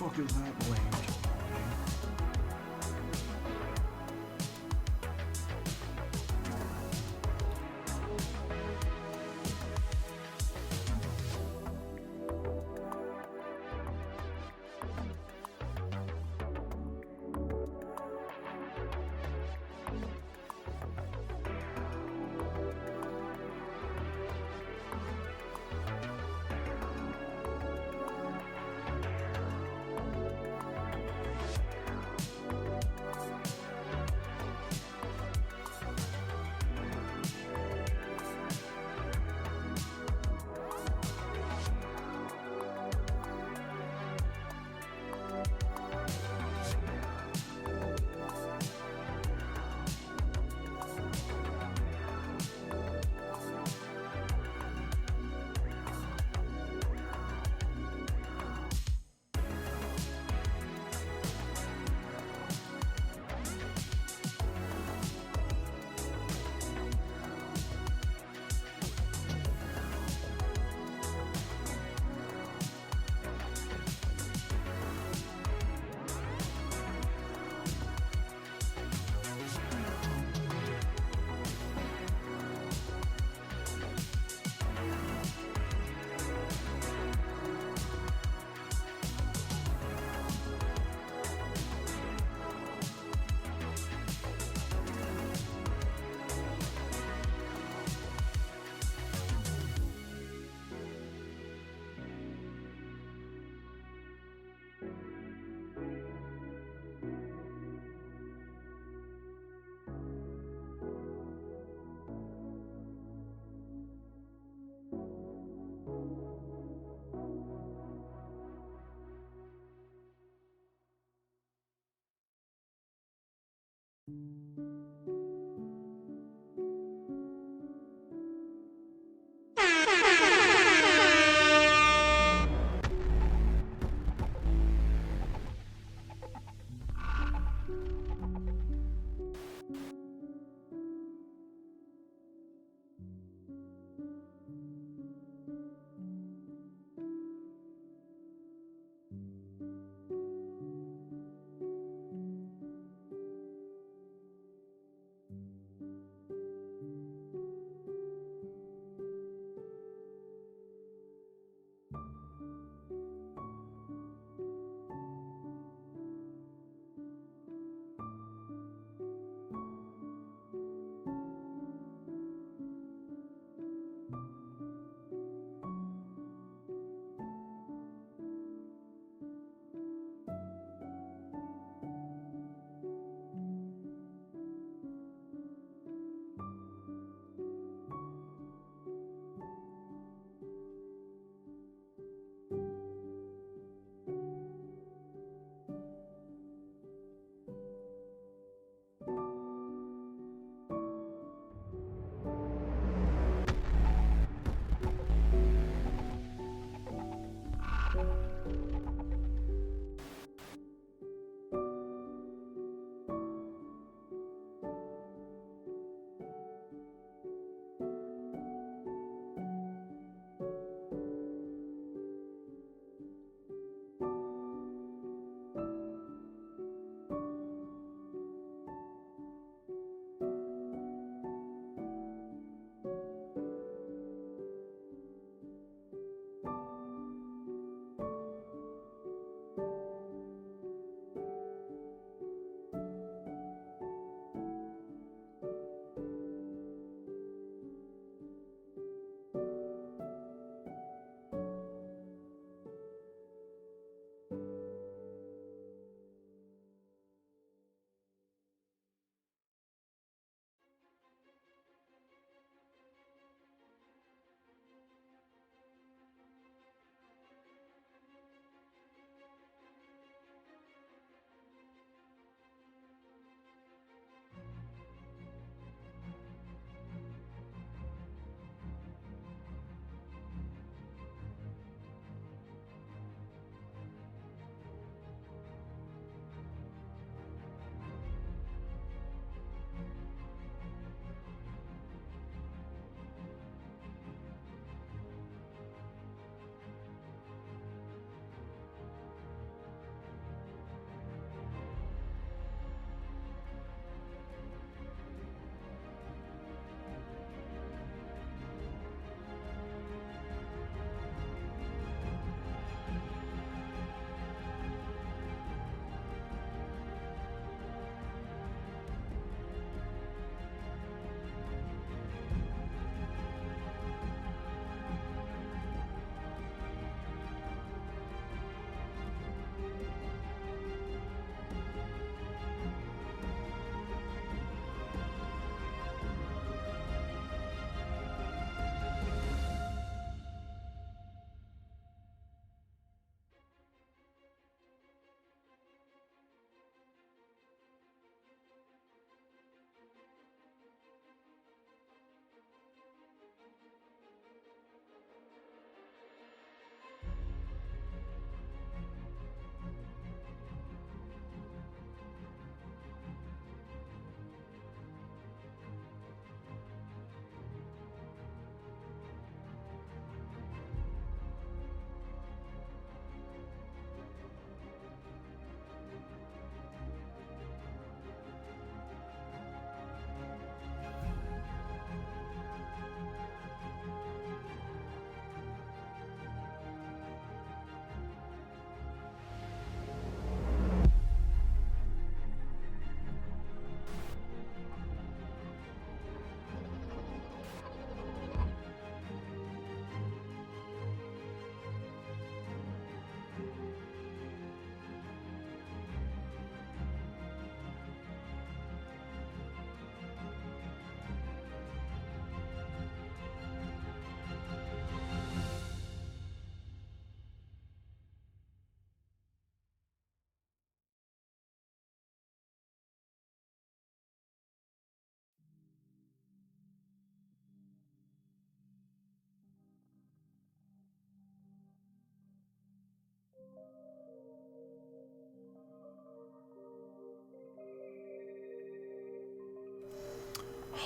fuck is that blade?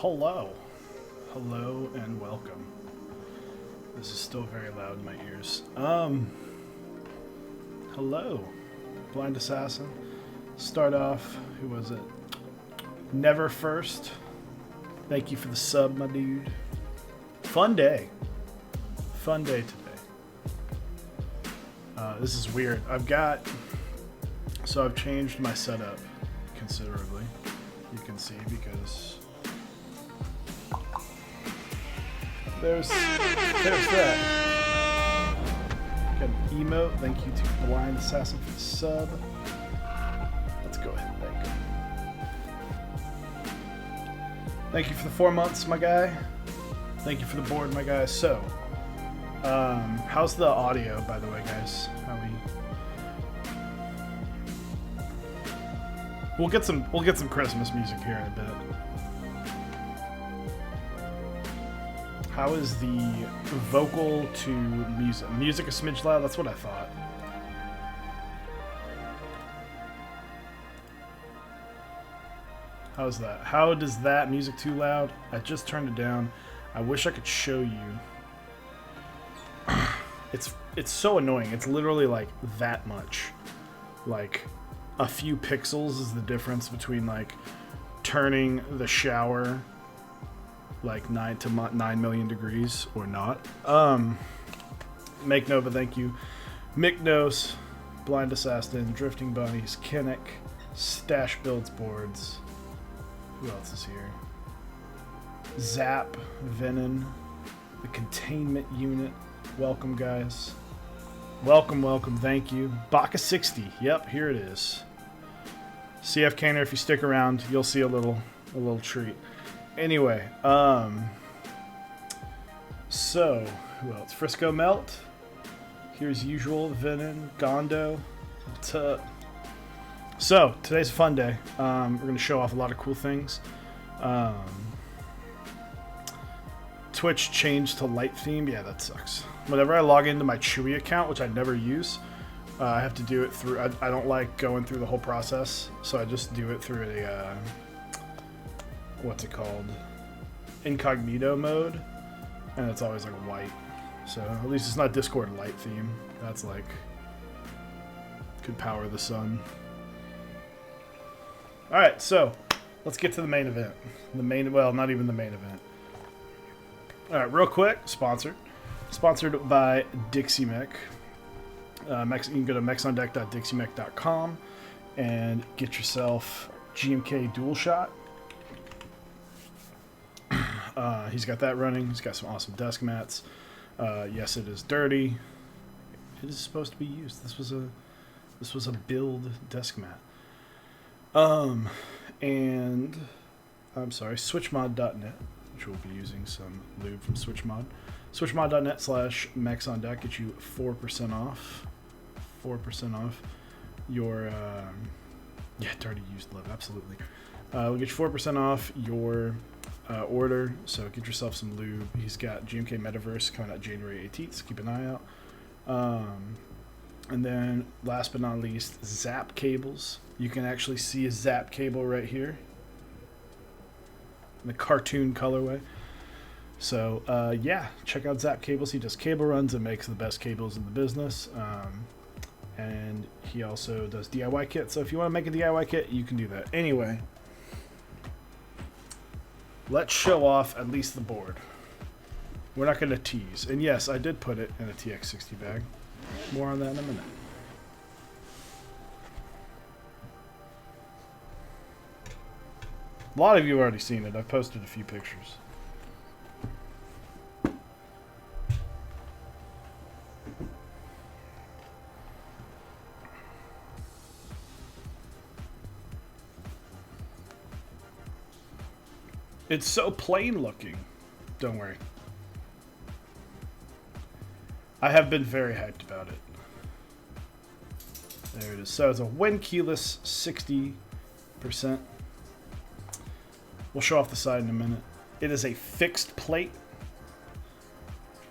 Hello. Hello and welcome. This is still very loud in my ears. Hello. Blind Assassin. Start off, who was it? Never First. Thank you for the sub, my dude. Fun day. Fun day today. This is weird. I've changed my setup considerably. You can see because there's that. Got an emote. Thank you to Blind Assassin for the sub. Let's go ahead and thank him. Thank you for the 4 months, my guy. Thank you for the board, my guy. So, how's the audio, by the way, guys? We'll get some Christmas music here in a bit. How is the vocal to music? Music a smidge loud? That's what I thought. How's that? How does that music too loud? I just turned it down. I wish I could show you. It's so annoying. It's literally like that much. Like a few pixels is the difference between like turning the shower like 9 million degrees or not. Make Nova, thank you. Myknos, Blind Assassin, Drifting Bunnies, Kinnick, Stash Builds Boards. Who else is here? Zapp, Venom, the Containment Unit. Welcome, guys. Welcome, thank you. Bacca60, yep, here it is. CF Canner, if you stick around, you'll see a little treat. Anyway, so, who else? Frisco Melt. Here's usual, Venom, Gondo. What's up? So, today's a fun day. We're going to show off a lot of cool things. Twitch changed to light theme. Yeah, that sucks. Whenever I log into my Chewy account, which I never use, I have to do it through... I don't like going through the whole process, so I just do it through a... what's it called? Incognito mode, and it's always like white. So at least it's not Discord light theme. That's like... could power the sun. Alright, so let's get to the main event. Well, not even the main event. Alright, real quick, sponsored by Dixie Mech. Mechs, you can go to mechsondeck.dixiemech.com and get yourself GMK Dual Shot. He's got that running. He's got some awesome desk mats. Yes, it is dirty. It is supposed to be used. This was a build desk mat. And I'm sorry, switchmod.net, which we'll be using some lube from Switchmod. Switchmod.net/mechsondeck gets you 4% off. 4% off your dirty used lube, absolutely. We'll get you 4% off your order, so get yourself some lube. He's got GMK Metaverse coming out January 18th, so keep an eye out. And then, last but not least, Zapp Cables. You can actually see a Zapp cable right here. In the cartoon colorway. So, yeah, check out Zapp Cables. He does cable runs and makes the best cables in the business. And he also does DIY kits. So if you want to make a DIY kit, you can do that. Anyway, let's show off at least the board. We're not going to tease. And yes, I did put it in a TX60 bag. More on that in a minute. A lot of you have already seen it. I've posted a few pictures. It's so plain looking. Don't worry. I have been very hyped about it. There it is. So it's a wind keyless 60%. We'll show off the side in a minute. It is a fixed plate.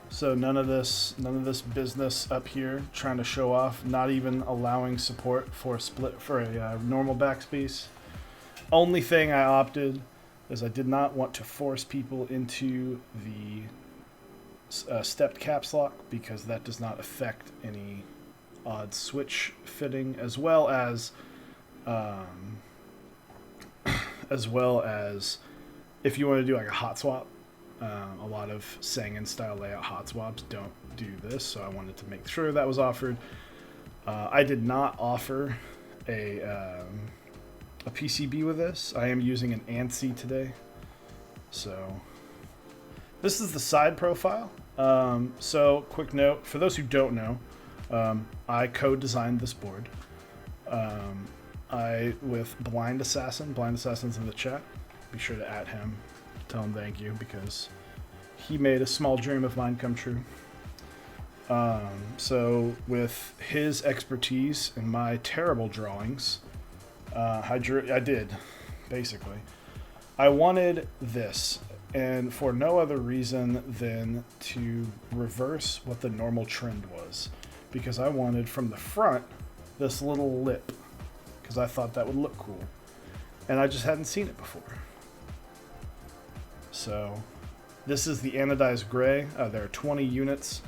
So none of this business up here trying to show off, not even allowing support for a normal backspace. Only thing I opted is I did not want to force people into the stepped caps lock because that does not affect any odd switch fitting, as well as if you want to do like a hot swap. A lot of Sangan style layout hot swaps don't do this, so I wanted to make sure that was offered. I did not offer a PCB with this. I am using an ANSI today. So this is the side profile. So quick note, for those who don't know, I co-designed this board. With Blind Assassin. Blind Assassin's in the chat. Be sure to @ him. Tell him thank you because he made a small dream of mine come true. So with his expertise and my terrible drawings, I did, basically. I wanted this, and for no other reason than to reverse what the normal trend was. Because I wanted from the front this little lip, because I thought that would look cool. And I just hadn't seen it before. So this is the anodized gray. There are 20 units.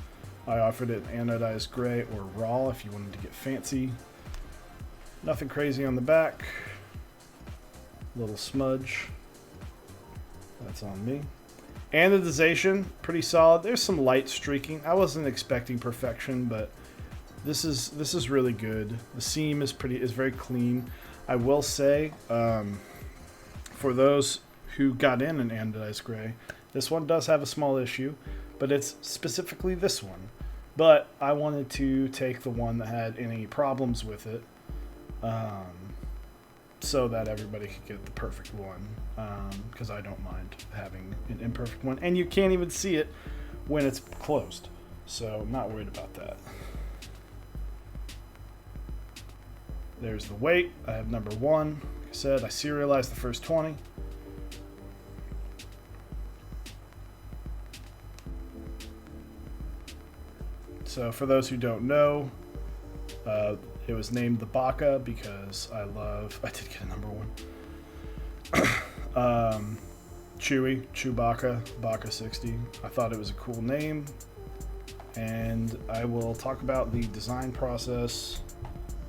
I offered it anodized gray or raw if you wanted to get fancy. Nothing crazy on the back. Little smudge. That's on me. Anodization, pretty solid. There's some light streaking. I wasn't expecting perfection, but this is really good. The seam is very clean. I will say, for those who got in an anodized gray, this one does have a small issue, but it's specifically this one. But I wanted to take the one that had any problems with it, so that everybody could get the perfect one, because I don't mind having an imperfect one. And you can't even see it when it's closed, so I'm not worried about that. There's the weight. I have number 1. Like I said, I serialized the first 20. So for those who don't know, it was named the Bacca because I did get a number 1. Chewbacca, Bacca60. I thought it was a cool name, and I will talk about the design process,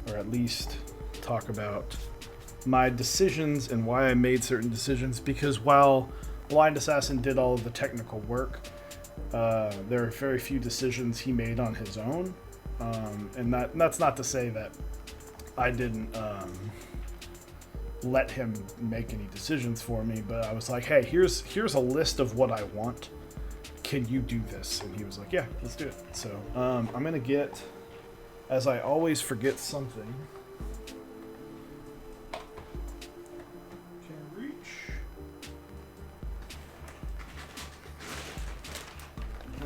or at least talk about my decisions and why I made certain decisions, because while Blind Assassin did all of the technical work, there are very few decisions he made on his own, and that's not to say that I didn't let him make any decisions for me, but I was like, hey, here's a list of what I want. Can you do this? And he was like, yeah, let's do it. So I'm gonna get, as I always forget something. Can't reach.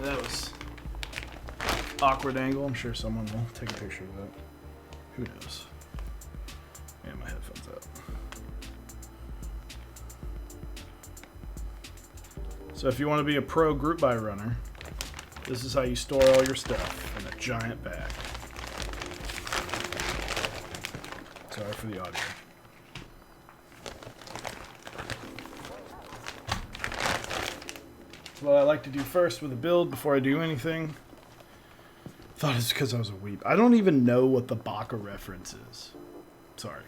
That was awkward angle. I'm sure someone will take a picture of that. Who knows? And my headphones out. So if you want to be a pro group buy runner, this is how you store all your stuff in a giant bag. Sorry for the audio. What I like to do first with a build before I do anything. Thought it's because I was a weep. I don't even know what the Bacca reference is. Sorry.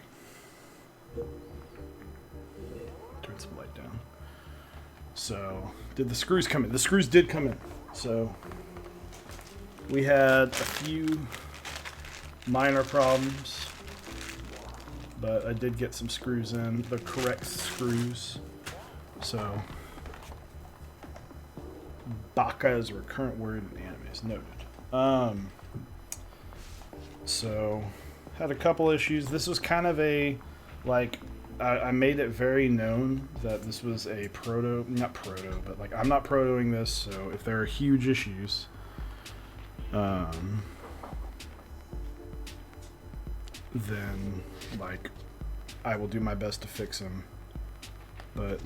Turn some light down. So, did the screws come in? The screws did come in. So, we had a few minor problems, but I did get some screws in, the correct screws. So, Bacca is a recurrent word in anime, is noted. So, had a couple issues. This was kind of a, like, I made it very known that this was a not proto, but like, I'm not protoing this, so if there are huge issues, then, like, I will do my best to fix them. But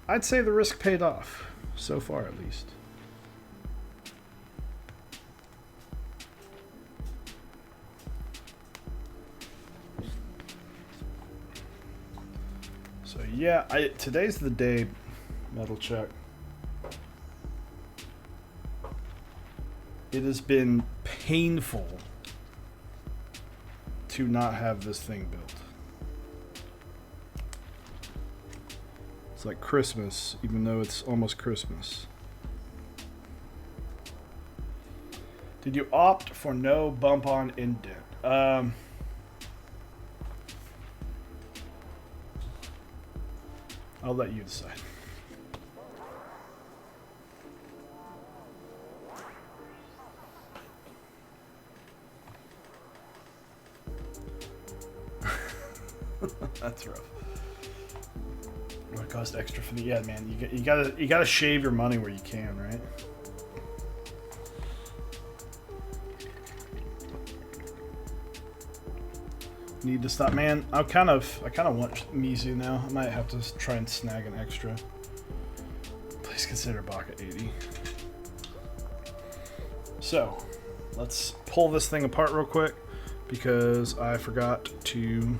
I'd say the risk paid off, so far at least. So yeah, today's the day, Metal Check. It has been painful to not have this thing built. It's like Christmas, even though it's almost Christmas. Did you opt for no bump on indent? I'll let you decide. That's rough. What cost extra for the man? You gotta shave your money where you can, right? Need to stop, man. I kind of want Mizu now. I might have to try and snag an extra. Please consider Bacca60. So, let's pull this thing apart real quick because I forgot to.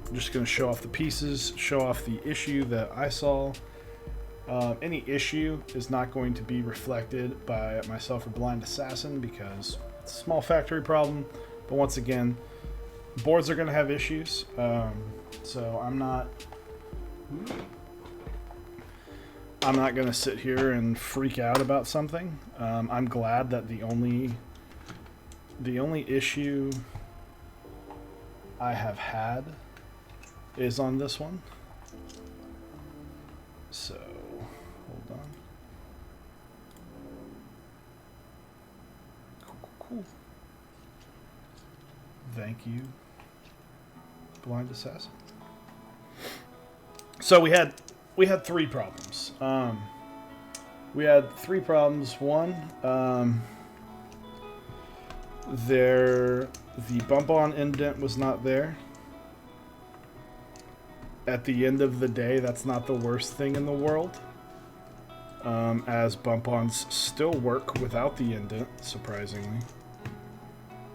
I'm just going to show off the pieces, show off the issue that I saw. Any issue is not going to be reflected by myself or Blind Assassin because it's a small factory problem. But once again, boards are going to have issues. So I'm not going to sit here and freak out about something. I'm glad that the only issue I have had is on this one. So, hold on. Cool. Thank you, Blind Assassin. So we had 3 problems. We had 3 problems. One, the bump on indent was not there. At the end of the day, that's not the worst thing in the world, as bump-ons still work without the indent, surprisingly.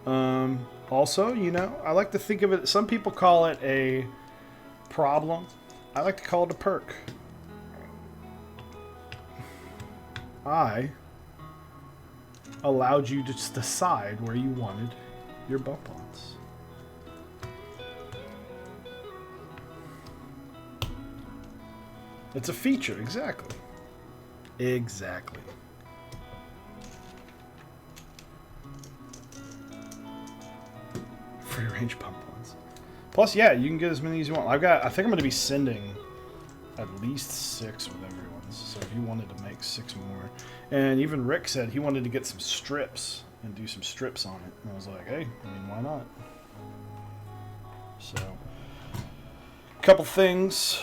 Also, you know, I like to think of it, some people call it a problem. I like to call it a perk. I allowed you to just decide where you wanted your bump-ons. It's a feature, exactly. Exactly. Free range pump-ons. Plus, yeah, you can get as many as you want. I think I'm going to be sending at least 6 with everyone's. So if you wanted to make 6 more. And even Rick said he wanted to get some strips and do some strips on it. And I was like, hey, I mean, why not? So, a couple things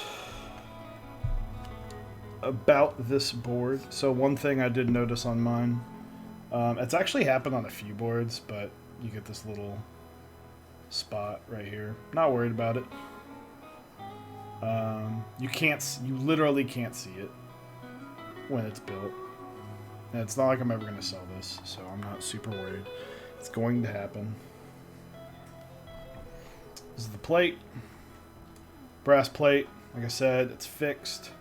about this board. So one thing I did notice on mine, it's actually happened on a few boards, but you get this little spot right here. Not worried about it. You literally can't see it when it's built. And it's not like I'm ever going to sell this, so I'm not super worried. It's going to happen. This is the plate. Brass plate. Like I said, it's fixed.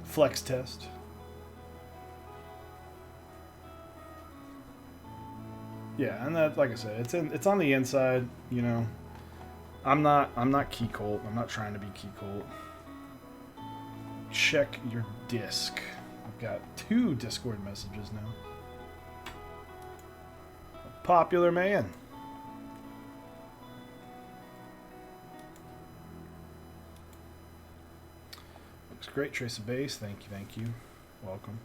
Flex test. Yeah, and that, like I said, it's on the inside. You know, I'm not key colt. I'm not trying to be key colt. Check your disc. I've got 2 Discord messages now. A popular man. Great, trace of base. Thank you. Welcome.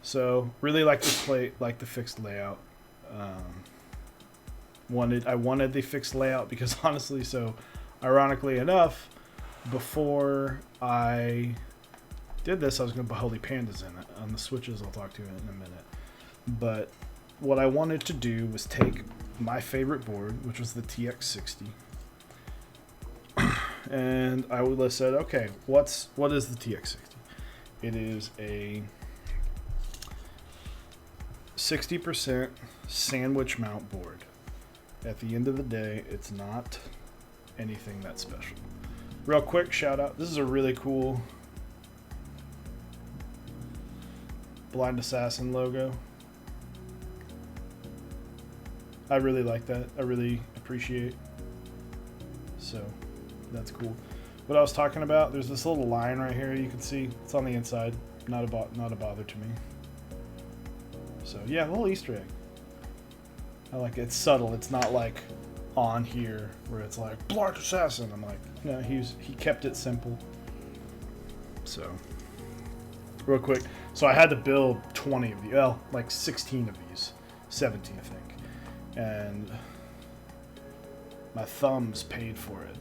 So, really like this plate, like the fixed layout. I wanted the fixed layout because honestly, so ironically enough, before I did this, I was going to put Holy Pandas in it. On the switches, I'll talk to you in a minute. But what I wanted to do was take my favorite board, which was the TX60. And I would have said, okay, what is the TX60? It is a 60% sandwich mount board. at the end of the day, it's not anything that special. Real quick shout out. This is a really cool Blind Assassin logo. I really like that. I really appreciate. So that's cool. What I was talking about, there's this little line right here you can see. It's on the inside. Not a bother to me. So yeah, a little Easter egg. I like it. It's subtle. It's not like on here where it's like Blind Assassin. I'm like, no, he kept it simple. So real quick, so I had to build 20 of these, well, like 16 of these, 17 I think, and my thumbs paid for it,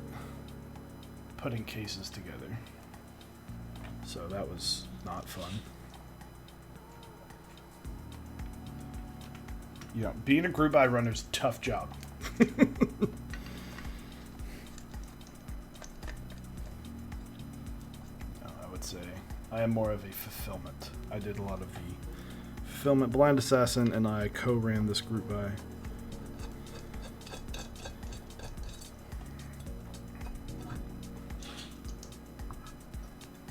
putting cases together. So that was not fun. You know, being a group buy runner is a tough job. I would say I am more of a fulfillment. I did a lot of the fulfillment. Blind Assassin and I co-ran this group buy.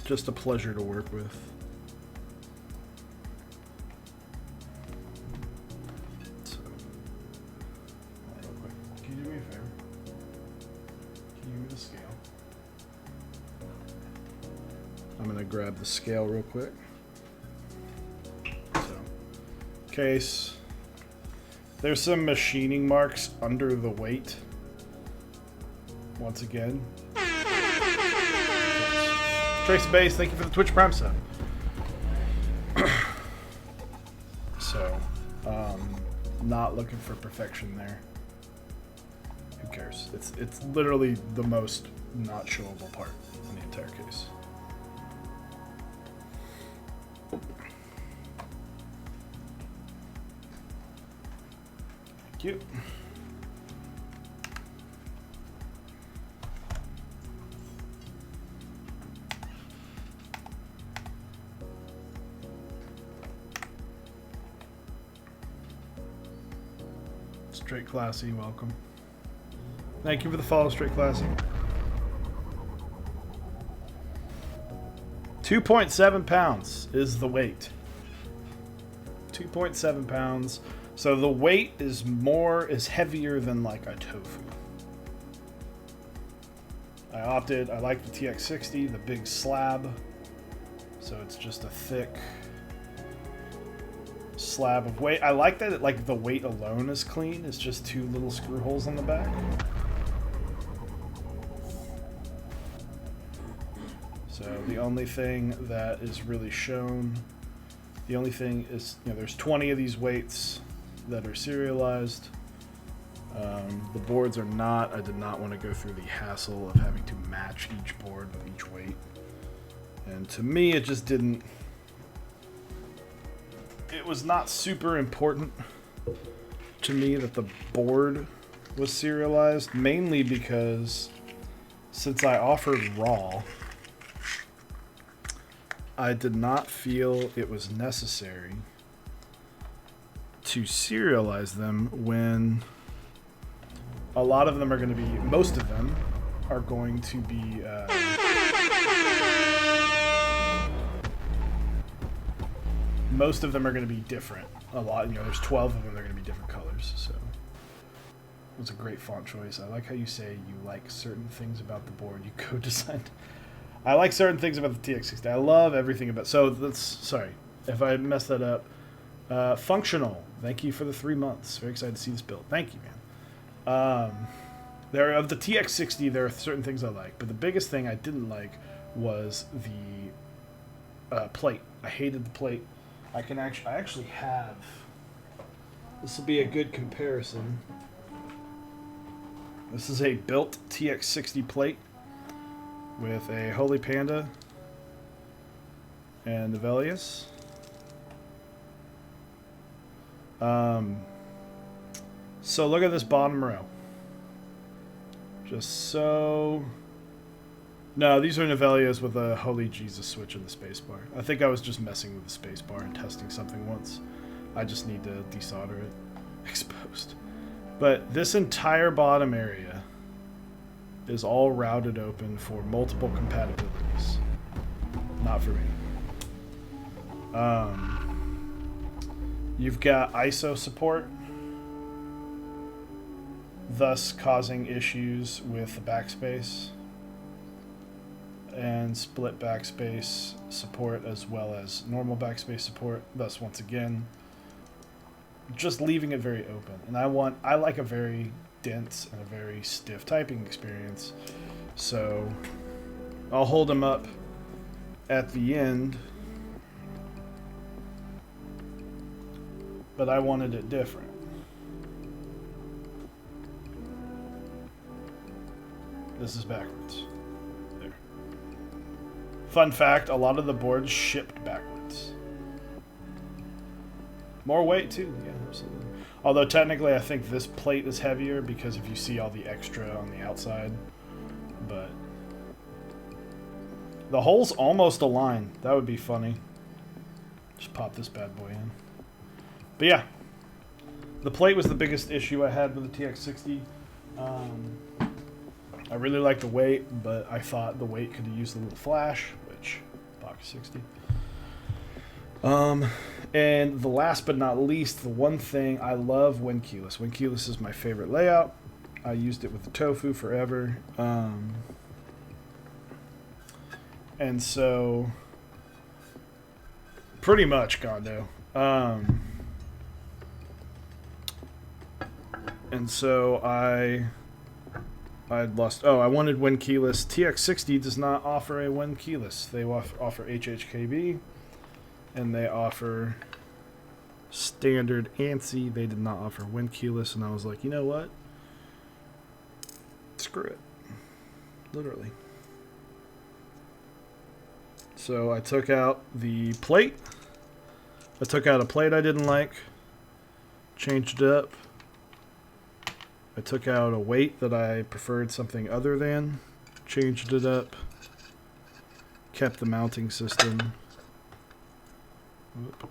Just a pleasure to work with. So, real quick, can you do me a favor? Can you give me the scale? I'm gonna grab the scale real quick. So, case. There's some machining marks under the weight. Once again. Trace Base, thank you for the Twitch Prime sub. So, not looking for perfection there. Who cares? It's literally the most not showable part in the entire case. Thank you. Straight Classy, welcome. Thank you for the follow, Straight Classy. 2.7 pounds is the weight. 2.7 pounds. So the weight is heavier than like a tofu. I like the TX60, the big slab. So it's just a thick slab of weight. I like that like the weight alone is clean. It's just two little screw holes on the back. So the only thing that is really shown, the only thing is, you know, there's 20 of these weights that are serialized. The boards are not. I did not want to go through the hassle of having to match each board with each weight. And to me, it just didn't. It was not super important to me that the board was serialized, mainly because since I offered raw, I did not feel it was necessary to serialize them when a lot of them are going to be, most of them are going to be most of them are going to be different. A lot, you know, there's 12 of them, they're going to be different colors. So it was a great font choice. I like how you say you like certain things about the board you co-designed. I like certain things about the TX60. I love everything about. So that's, sorry if I messed that up. Functional. Thank you for the 3 months. Very excited to see this build. Thank you, man. There of the TX60, there are certain things I like, but the biggest thing I didn't like was the plate. I hated the plate. I actually have. This will be a good comparison. This is a built TX60 plate with a Holy Panda and the Velius. So look at this bottom row. Just so. No, these are Novelias with a Holy Jesus switch in the spacebar. I think I was just messing with the spacebar and testing something once. I just need to desolder it. Exposed. But this entire bottom area is all routed open for multiple compatibilities. Not for me. You've got ISO support, thus causing issues with the backspace, and split backspace support as well as normal backspace support, thus once again just leaving it very open. And I like a very dense and a very stiff typing experience, so I'll hold them up at the end, but I wanted it different. This is backwards. There. Fun fact, a lot of the boards shipped backwards. More weight too, yeah, absolutely. Although technically I think this plate is heavier because if you see all the extra on the outside, but the holes almost align. That would be funny. Just pop this bad boy in. But yeah, the plate was the biggest issue I had with the TX60. I really like the weight, but I thought the weight could have used a little flash, which Bacca60. And the last but not least, the one thing I love, Wind Keyless. Wind Keyless is my favorite layout. I used it with the Tofu forever. And so, pretty much Gondo. And so I lost. Oh, I wanted Wind Keyless. TX60 does not offer a Wind Keyless. They offer HHKB, and they offer standard ANSI. They did not offer Wind Keyless, and I was like, you know what? Screw it. Literally. So I took out the plate. I took out a plate I didn't like. Changed it up. I took out a weight that I preferred something other than. Changed it up. Kept the mounting system. Whoop.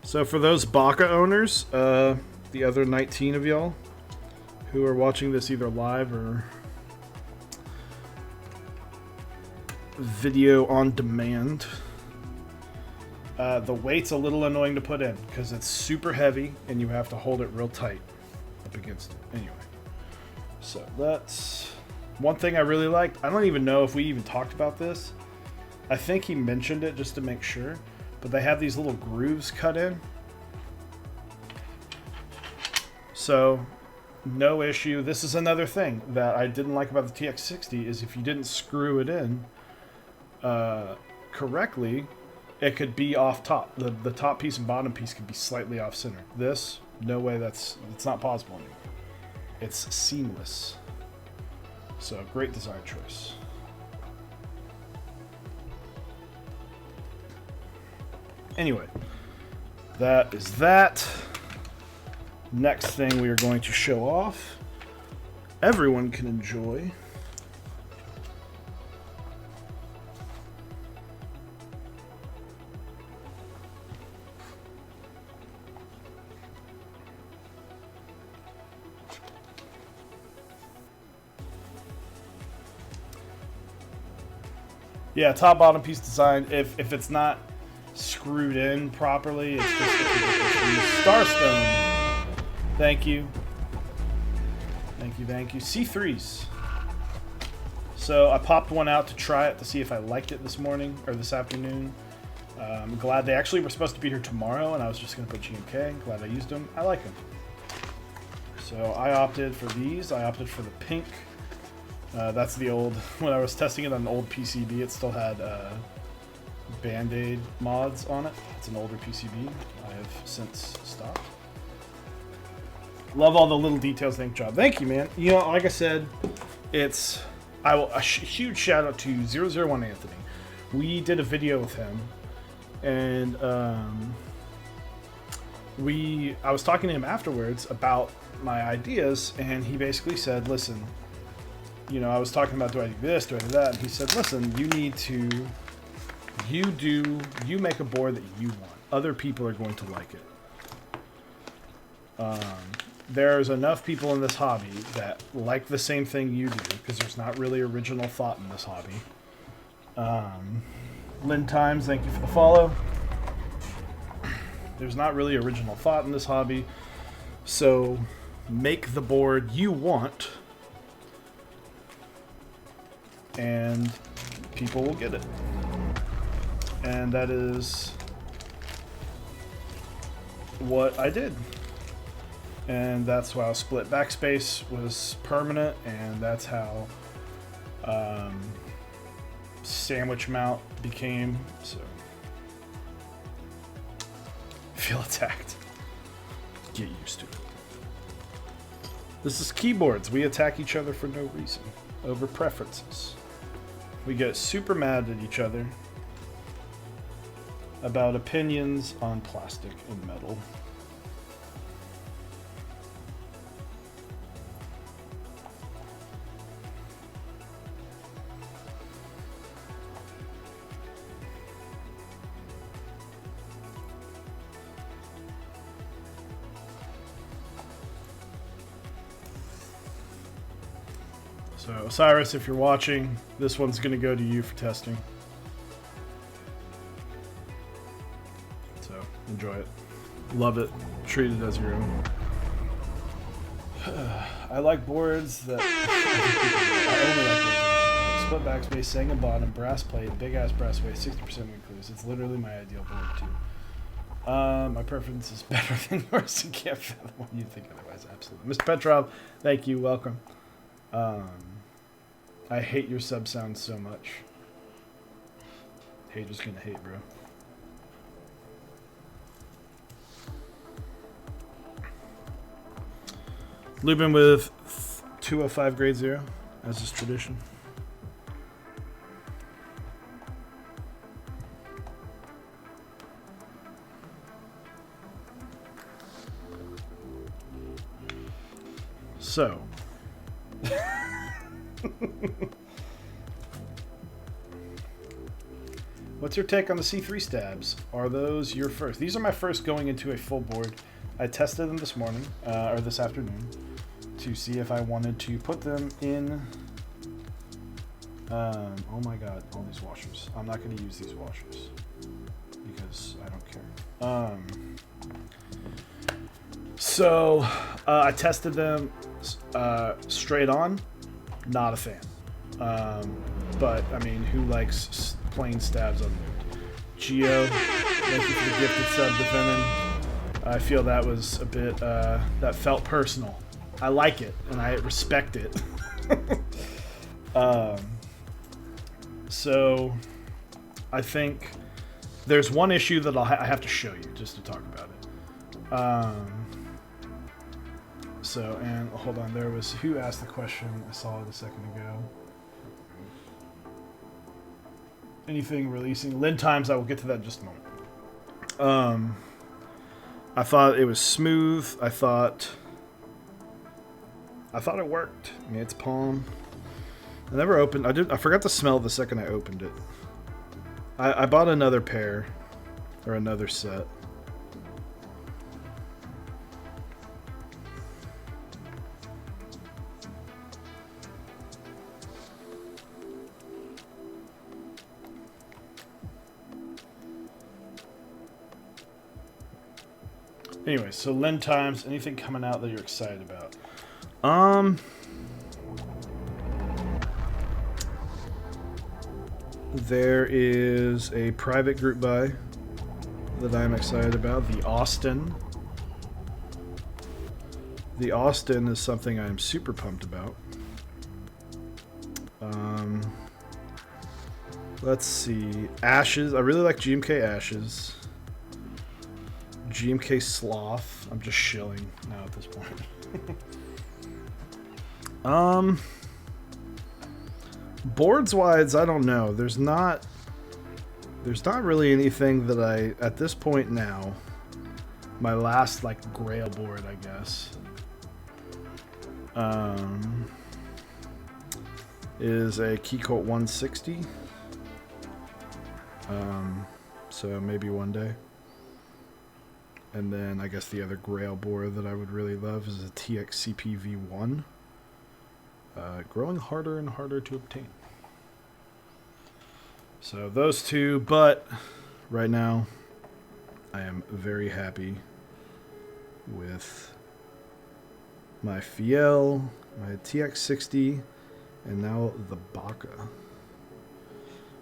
So for those Bacca owners, the other 19 of y'all who are watching this either live or video on demand, the weight's a little annoying to put in because it's super heavy and you have to hold it real tight up against it. Anyway, so that's one thing I really liked. I don't even know if we even talked about this. I think he mentioned it just to make sure, but they have these little grooves cut in. So no issue. This is another thing that I didn't like about the TX60 is if you didn't screw it in correctly, it could be off top. The top piece and bottom piece could be slightly off center. This, no way, it's not possible anymore. It's seamless. So great design choice. Anyway, that is that. Next thing we are going to show off, everyone can enjoy. Yeah, top bottom piece design. If it's not screwed in properly, it's just Starstone. Thank you. Thank you, thank you. C3s. So I popped one out to try it to see if I liked it this morning or this afternoon. I'm glad they actually were supposed to be here tomorrow, and I was just going to put GMK. Glad I used them. I like them. So I opted for these. I opted for the pink. That's the old, when I was testing it on an old PCB, it still had Band-Aid mods on it. It's an older PCB. I have since stopped. Love all the little details. Thank you, man. You know, like I said, it's a huge shout out to 001 Anthony. We did a video with him, and I was talking to him afterwards about my ideas, and he basically said, listen, you know, I was talking about, do I do this, do I do that? And he said, listen, you make a board that you want. other people are going to like it. There's enough people in this hobby that like the same thing you do, because there's not really original thought in this hobby. Lynn Times, thank you for the follow. There's not really original thought in this hobby, so make the board you want, and people will get it. And that is what I did. And that's why split backspace was permanent, and that's how sandwich mount became. So feel attacked. Get used to it. This is keyboards. We attack each other for no reason, over preferences. We get super mad at each other about opinions on plastic and metal. So, Osiris, if you're watching, this one's going to go to you for testing. So, enjoy it. Love it. Treat it as your own. I like boards that... I only like boards. Split backspace, sang and bottom, brass plate, big ass brass waist, 60% wind clears. It's literally my ideal board, too. My preference is better than yours. You can't fathom what you think otherwise. Absolutely. Mr. Petrov, thank you. Welcome. I hate your sub sound so much. Haters gonna hate, bro. Lubin with 205 grade 0, as is tradition. So. What's your take on the C3 stabs? Are those your first? These are my first going into a full board. I tested them this morning, or this afternoon, to see if I wanted to put them in... oh my god, all these washers. I'm not going to use these washers, because I don't care. So, I tested them straight on. Not a fan. But, I mean, who likes plain stabs on mood? Geo, thank you for the gifted sub defending. I feel that was a bit, that felt personal. I like it, and I respect it. So, I think there's one issue that I have to show you, just to talk about it. So, and hold on, there was, who asked the question? I saw it a second ago. Anything releasing? Lynn Times, I will get to that in just a moment. I thought it was smooth. I thought it worked. I mean, it's palm. I never opened, I forgot to smell the second I opened it. I bought another pair, or another set. Anyway, so Lend Times, anything coming out that you're excited about? There is a private group buy that I'm excited about. The Austin. The Austin is something I'm super pumped about. Let's see. Ashes. I really like GMK Ashes. GMK Sloth. I'm just shilling now at this point. Boards wise, I don't know. There's not really anything that I, at this point now, my last like grail board, I guess, is a Keycolt 160. So maybe one day. And then I guess the other grail bore that I would really love is a TXCP V1. Growing harder and harder to obtain. So those two, but right now I am very happy with my Fiel, my TX60, and now the Bacca.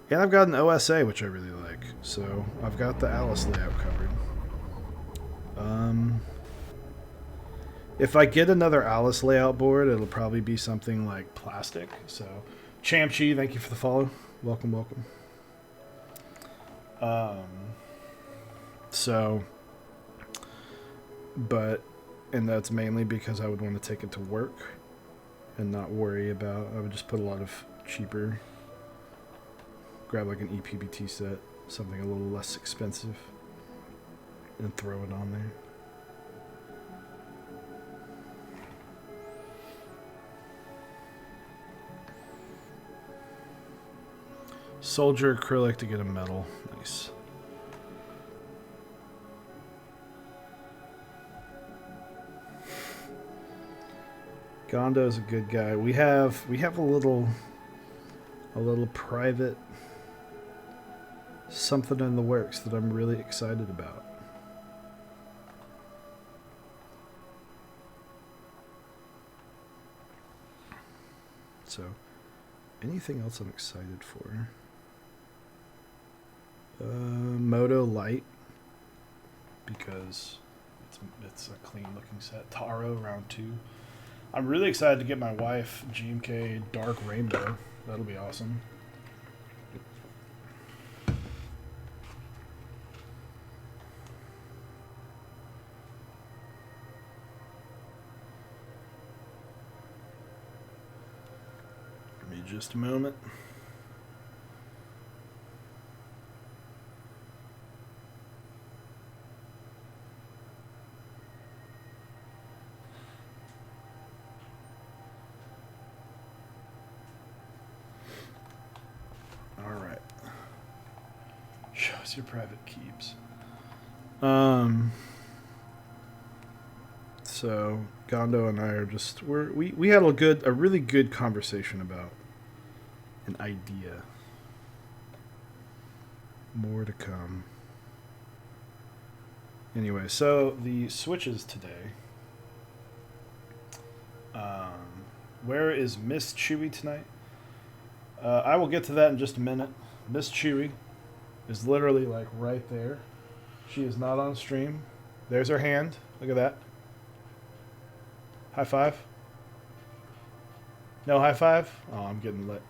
And I've got an OSA, which I really like. So I've got the Alice layout covered. If I get another Alice layout board, it'll probably be something like plastic. So, Champchi, thank you for the follow. Welcome, welcome. And that's mainly because I would want to take it to work and not worry about, I would just put a lot of cheaper, grab like an EPBT set, something a little less expensive, and throw it on there. Soldier acrylic to get a metal. Nice. Gondo's a good guy. We have a little private something in the works that I'm really excited about. So, anything else I'm excited for? Moto Light, because it's a clean looking set. Taro round 2. I'm really excited to get my wife GMK Dark Rainbow. That'll be awesome. Give me just a moment. Your private keeps. So Gondo and I are just we had a really good conversation about an idea. More to come. Anyway, so the switches today. Where is Miss Chewy tonight? I will get to that in just a minute. Miss Chewy is literally like right there. She is not on stream. There's her hand. Look at that. High five. No high five? Oh, I'm getting lit.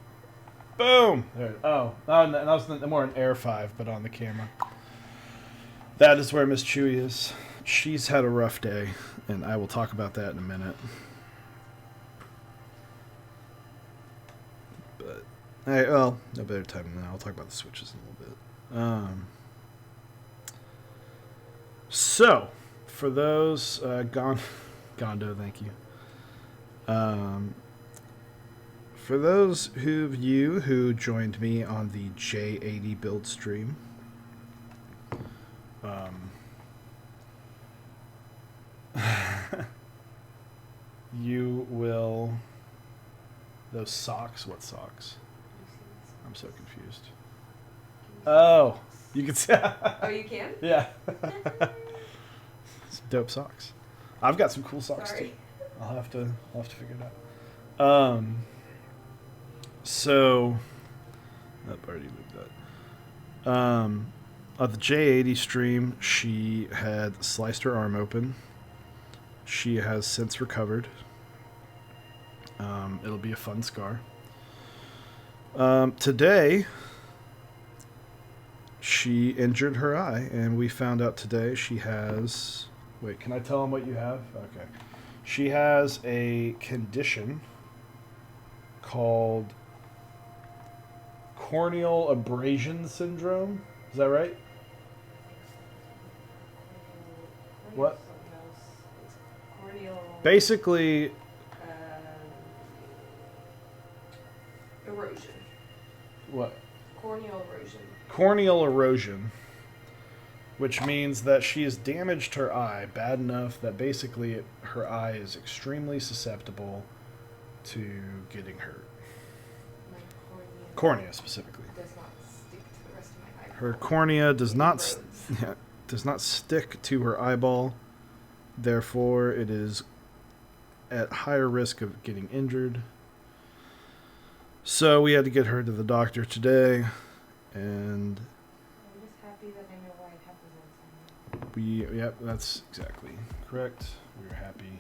Boom! There. Oh, that was more an air 5, but on the camera. That is where Miss Chewy is. She's had a rough day, and I will talk about that in a minute. But, well, no better time than now. I'll talk about the switches in a little bit. So, for those, Gondo, thank you. For those of you who joined me on the J80 build stream, you will, those socks, what socks? I'm so confused. Oh, you can see. Oh, you can? Yeah. Some dope socks. I've got some cool socks too. I'll have to figure it out. So, I've already moved that. On the J80 stream, she had sliced her arm open. She has since recovered. It'll be a fun scar. Today, she injured her eye, and we found out today she has... Wait, can I tell them what you have? Okay. She has a condition called Corneal Abrasion syndrome. Is that right? What? Corneal. Basically... erosion. What? Corneal erosion. Corneal erosion. which means that she has damaged her eye bad enough that basically her eye is extremely susceptible to getting hurt. My Cornea specifically. does not stick to the rest of my eyeball. Her cornea does It not erodes. does not stick to her eyeball. Therefore, it is at higher risk of getting injured. So we had to get her to the doctor today, and I'm just happy that I know why it happens all the time. yep, that's exactly correct. We're happy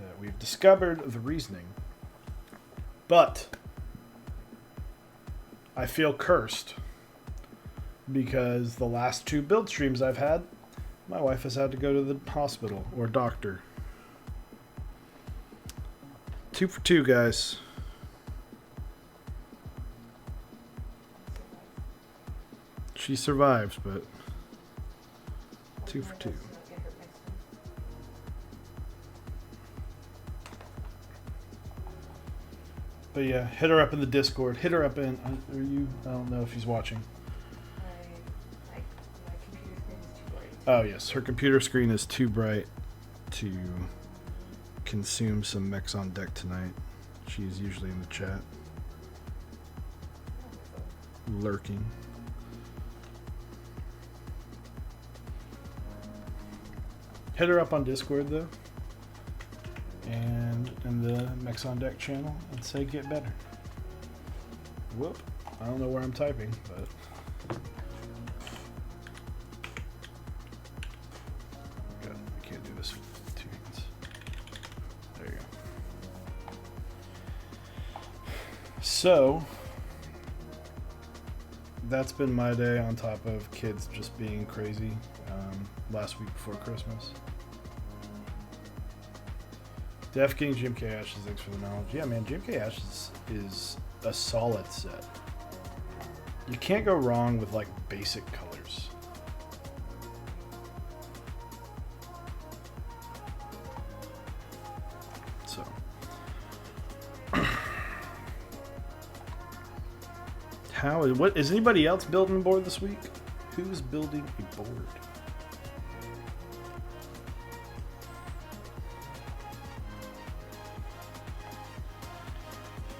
that we've discovered the reasoning. But I feel cursed because the last 2 build streams I've had, my wife has had to go to the hospital or doctor. 2 for 2, guys. She survives, but 2 for 2. Hopefully my dogs do not get hurt next time. But yeah, hit her up in the Discord. Hit her up in. Are you? I don't know if he's watching. My computer screen is too bright. Oh yes, her computer screen is too bright to consume some Mechs on deck tonight. She's usually in the chat, lurking. Hit her up on Discord though, and in the Mechs on Deck channel, and say get better. Whoop! I don't know where I'm typing, but God, I can't do this with 2 hands. There you go. So that's been my day on top of kids just being crazy. Last week before Christmas. Def King, GMK Ashes, thanks for the knowledge. Yeah, man, GMK Ashes is a solid set. You can't go wrong with like basic colors. So what is anybody else building a board this week? Who's building a board?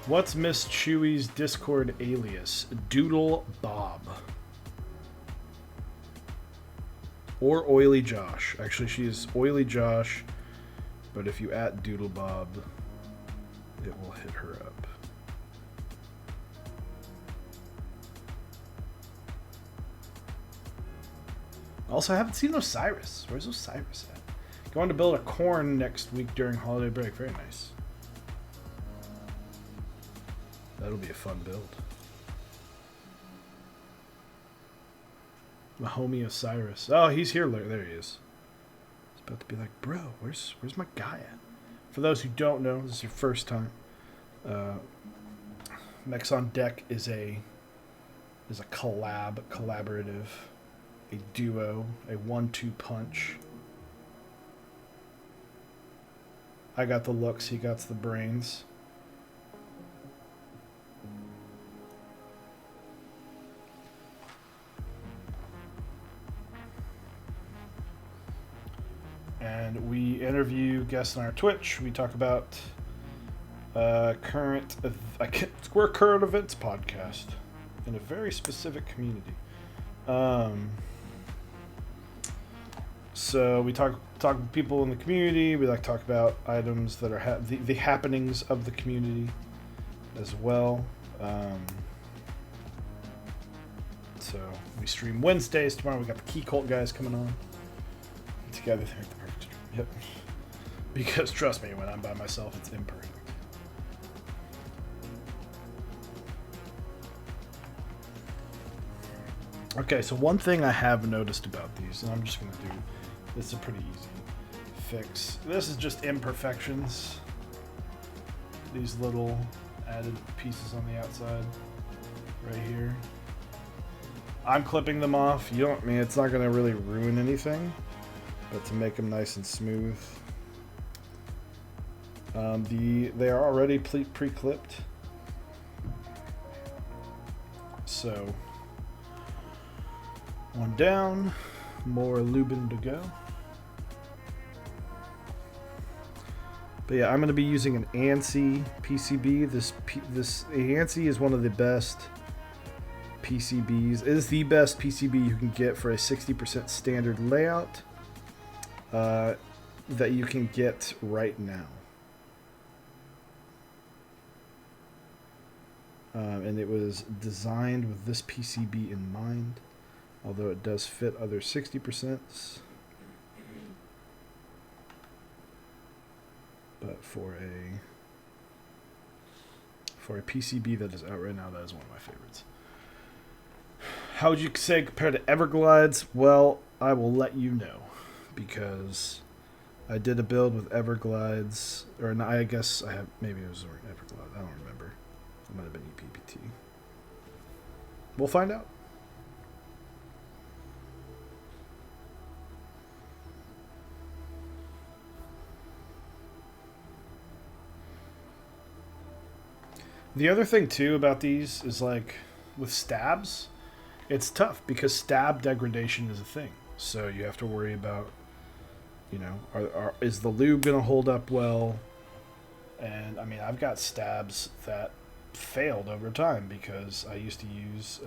What's Miss Chewy's Discord alias? Doodle Bob. Or Oily Josh. Actually, she's Oily Josh, but if you at Doodle Bob, it will hit her up. Also, I haven't seen Osiris. Where's Osiris at? Going to build a corn next week during holiday break. Very nice. That'll be a fun build. My homie Osiris. Oh, he's here. There he is. He's about to be like, bro, where's my guy at? For those who don't know, this is your first time. Mechs on Deck is a collaborative, a duo, a 1-2 punch. I got the looks, he got the brains. And we interview guests on our Twitch. We talk about we're a current events podcast in a very specific community. So we talk to people in the community. We like to talk about items that are the happenings of the community as well. So we stream Wednesdays. Tomorrow we got the Key Cult guys coming on. Together they make the perfect stream. Yep. Because trust me, when I'm by myself, it's imperfect. Okay, so one thing I have noticed about these, and I'm just going to do, this is a pretty easy fix. This is just imperfections. These little added pieces on the outside, right here. I'm clipping them off. You don't, I mean, it's not going to really ruin anything, but to make them nice and smooth. They are already pre-clipped. So One down. More lubin to go. But yeah, I'm going to be using an ANSI PCB. This ANSI is one of the best PCBs. It is the best PCB you can get for a 60% standard layout that you can get right now. And it was designed with this PCB in mind, although it does fit other 60%. But for a PCB that is out right now, that is one of my favorites. How would you say compared to Everglides? Well, I will let you know, because I did a build with Everglides, or no, I guess I have, maybe it was Everglides, I don't remember. It might have been EPPT. We'll find out. The other thing too about these is, like, with stabs, it's tough because stab degradation is a thing. So you have to worry about, you know, is the lube going to hold up well? And I mean, I've got stabs that failed over time because I used to use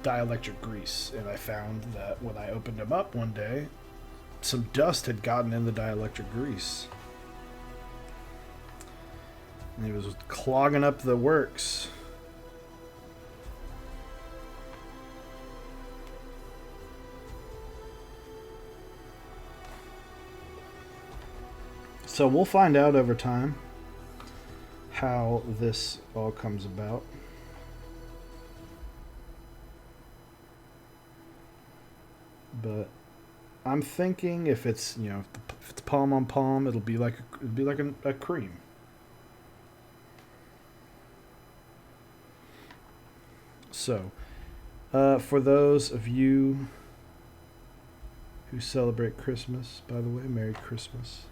dielectric grease, and I found that when I opened them up one day, some dust had gotten in the dielectric grease. And it was clogging up the works. So we'll find out over time how this all comes about. But I'm thinking if it's, you know, if it's palm on palm, it'll be like a cream. So, for those of you who celebrate Christmas, by the way, Merry Christmas.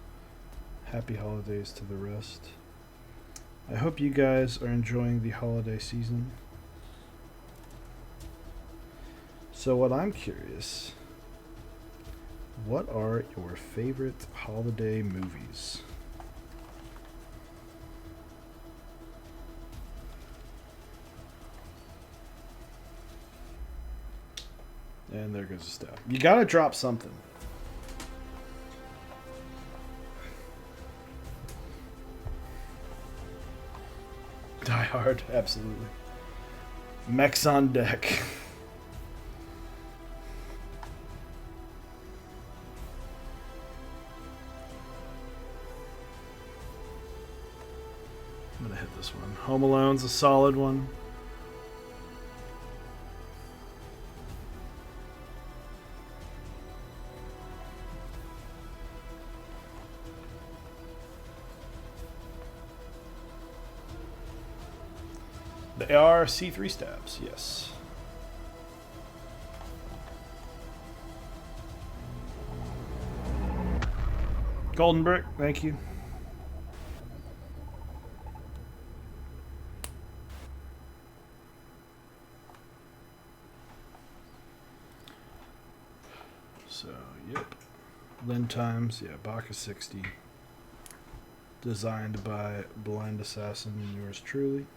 Happy holidays to the rest. I hope you guys are enjoying the holiday season. So what I'm curious, what are your favorite holiday movies? And there goes the step. You gotta drop something. Die Hard, absolutely. Mechs on deck. I'm gonna hit this one. Home Alone's a solid one. They are C3 stabs, yes. Golden brick, thank you. So, yep. Lin Times, yeah, Bacca60. Designed by Blind Assassin and yours truly.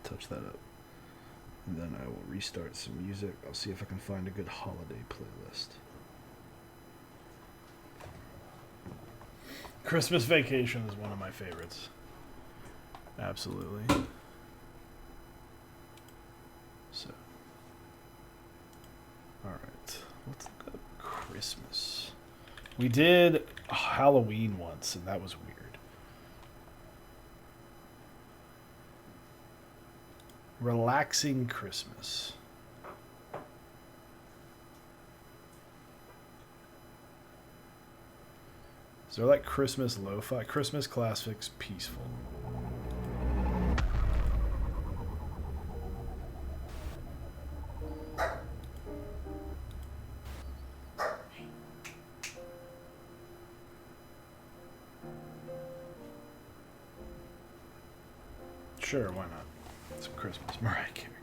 Touch that up, and then I will restart some music. I'll see if I can find a good holiday playlist. Christmas Vacation is one of my favorites. Absolutely. So, alright, let's look up Christmas. We did Halloween once, and that was weird. Relaxing Christmas. Is there like Christmas lo-fi? Christmas classics peaceful. Sure, why not? Some Christmas. Mariah Carey.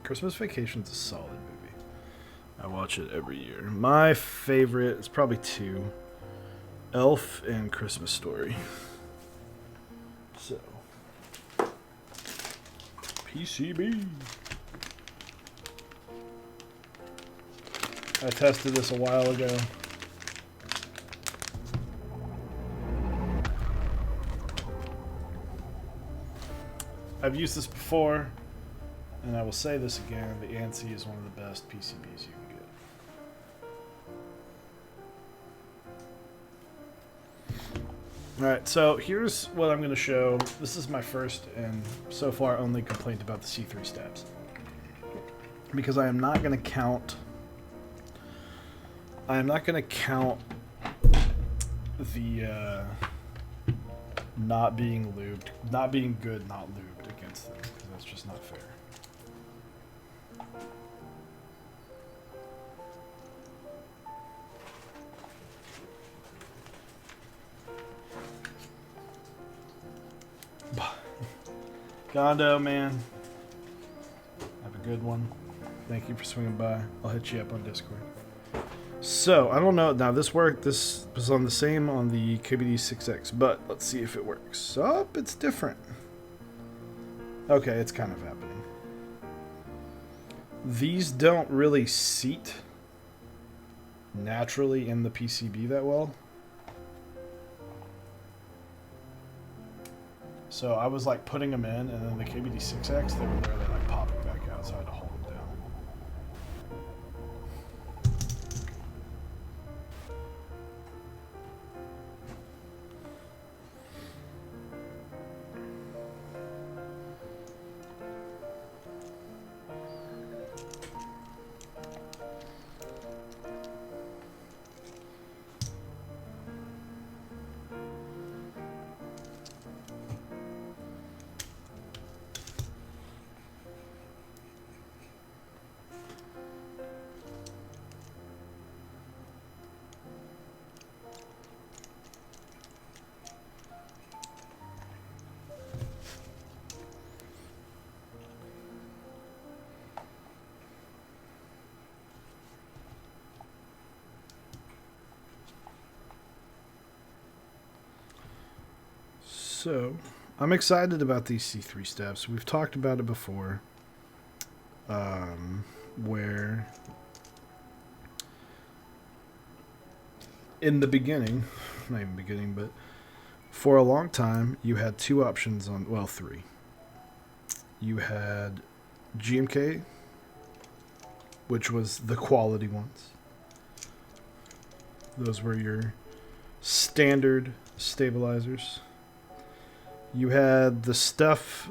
Christmas Vacation's a solid movie. I watch it every year. My favorite is probably two. Elf and Christmas Story. So. PCB. I tested this a while ago. I've used this before, and I will say this again, the ANSI is one of the best PCBs you can get. Alright, so here's what I'm going to show. This is my first and so far only complaint about the C3 stabs. Because I am not going to count... the not being lubed, not being good, not lubed against them, because that's just not fair. Gondo, man. Have a good one. Thank you for swinging by. I'll hit you up on Discord. So, I don't know. Now, this worked. This was on the same on the KBD6X, but let's see if it works. Oh, it's different. Okay, it's kind of happening. These don't really seat naturally in the PCB that well. So I was like putting them in, and then the KBD6X, they were literally like popping back out, so I had to hold them down. So, I'm excited about these C3 steps. We've talked about it before, where in the beginning, not even beginning, but for a long time, you had two options on, well, three. You had GMK, which was the quality ones. Those were your standard stabilizers. You had the stuff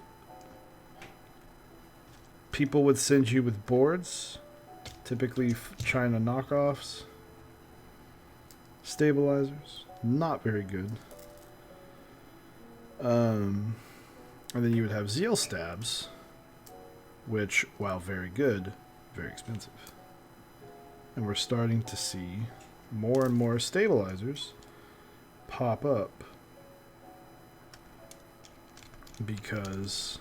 people would send you with boards, typically China knockoffs, stabilizers, not very good. And then you would have Zeal stabs, which, while very good, very expensive. And we're starting to see more and more stabilizers pop up because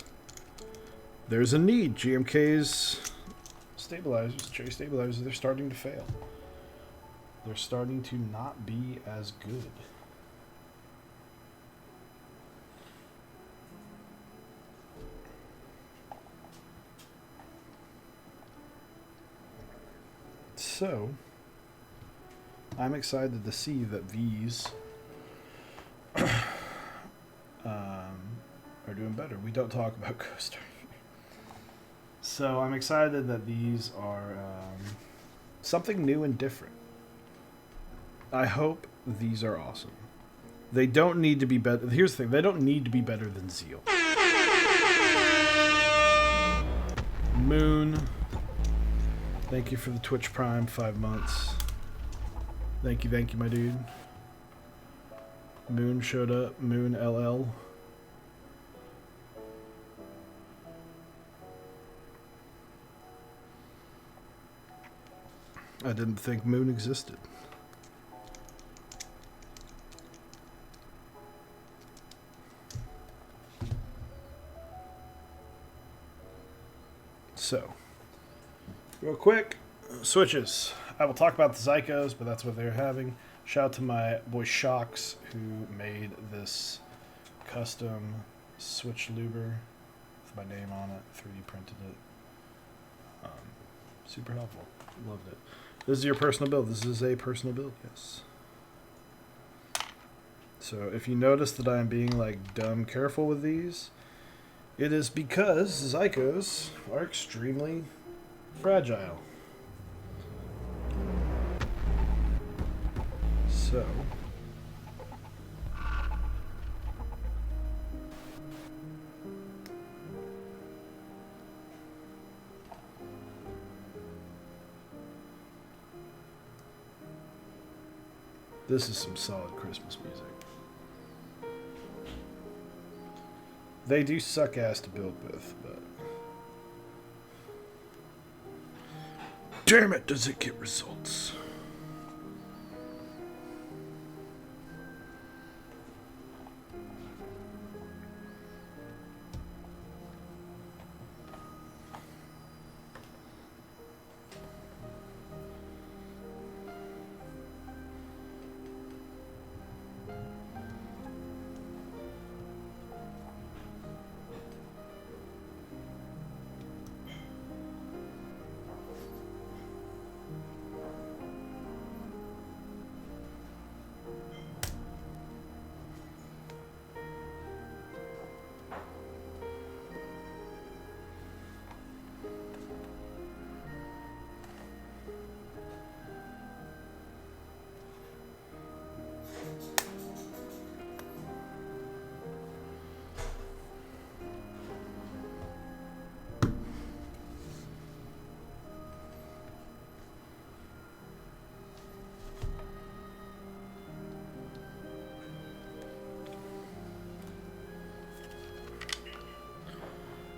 there's a need. GMK's stabilizers, cherry stabilizers, they're starting to fail. They're starting to not be as good. So, I'm excited to see that these are doing better. We don't talk about Coaster. So I'm excited that these are something new and different. I hope these are awesome. They don't need to be better. Here's the thing. They don't need to be better than Zeal. Moon. Thank you for the Twitch Prime, 5 months. Thank you, my dude. Moon showed up. Moon LL. I didn't think Moon existed. Real quick, switches. I will talk about the Zycos, but that's what they're having. Shout out to my boy Shocks, who made this custom switch luber with my name on it, 3D printed it. Super helpful. Loved it. This is your personal build. This is a personal build, yes. So if you notice that I am being like dumb careful with these, it is because Zycos are extremely fragile. So this is some solid Christmas music. They do suck ass to build with, but damn it, does it get results?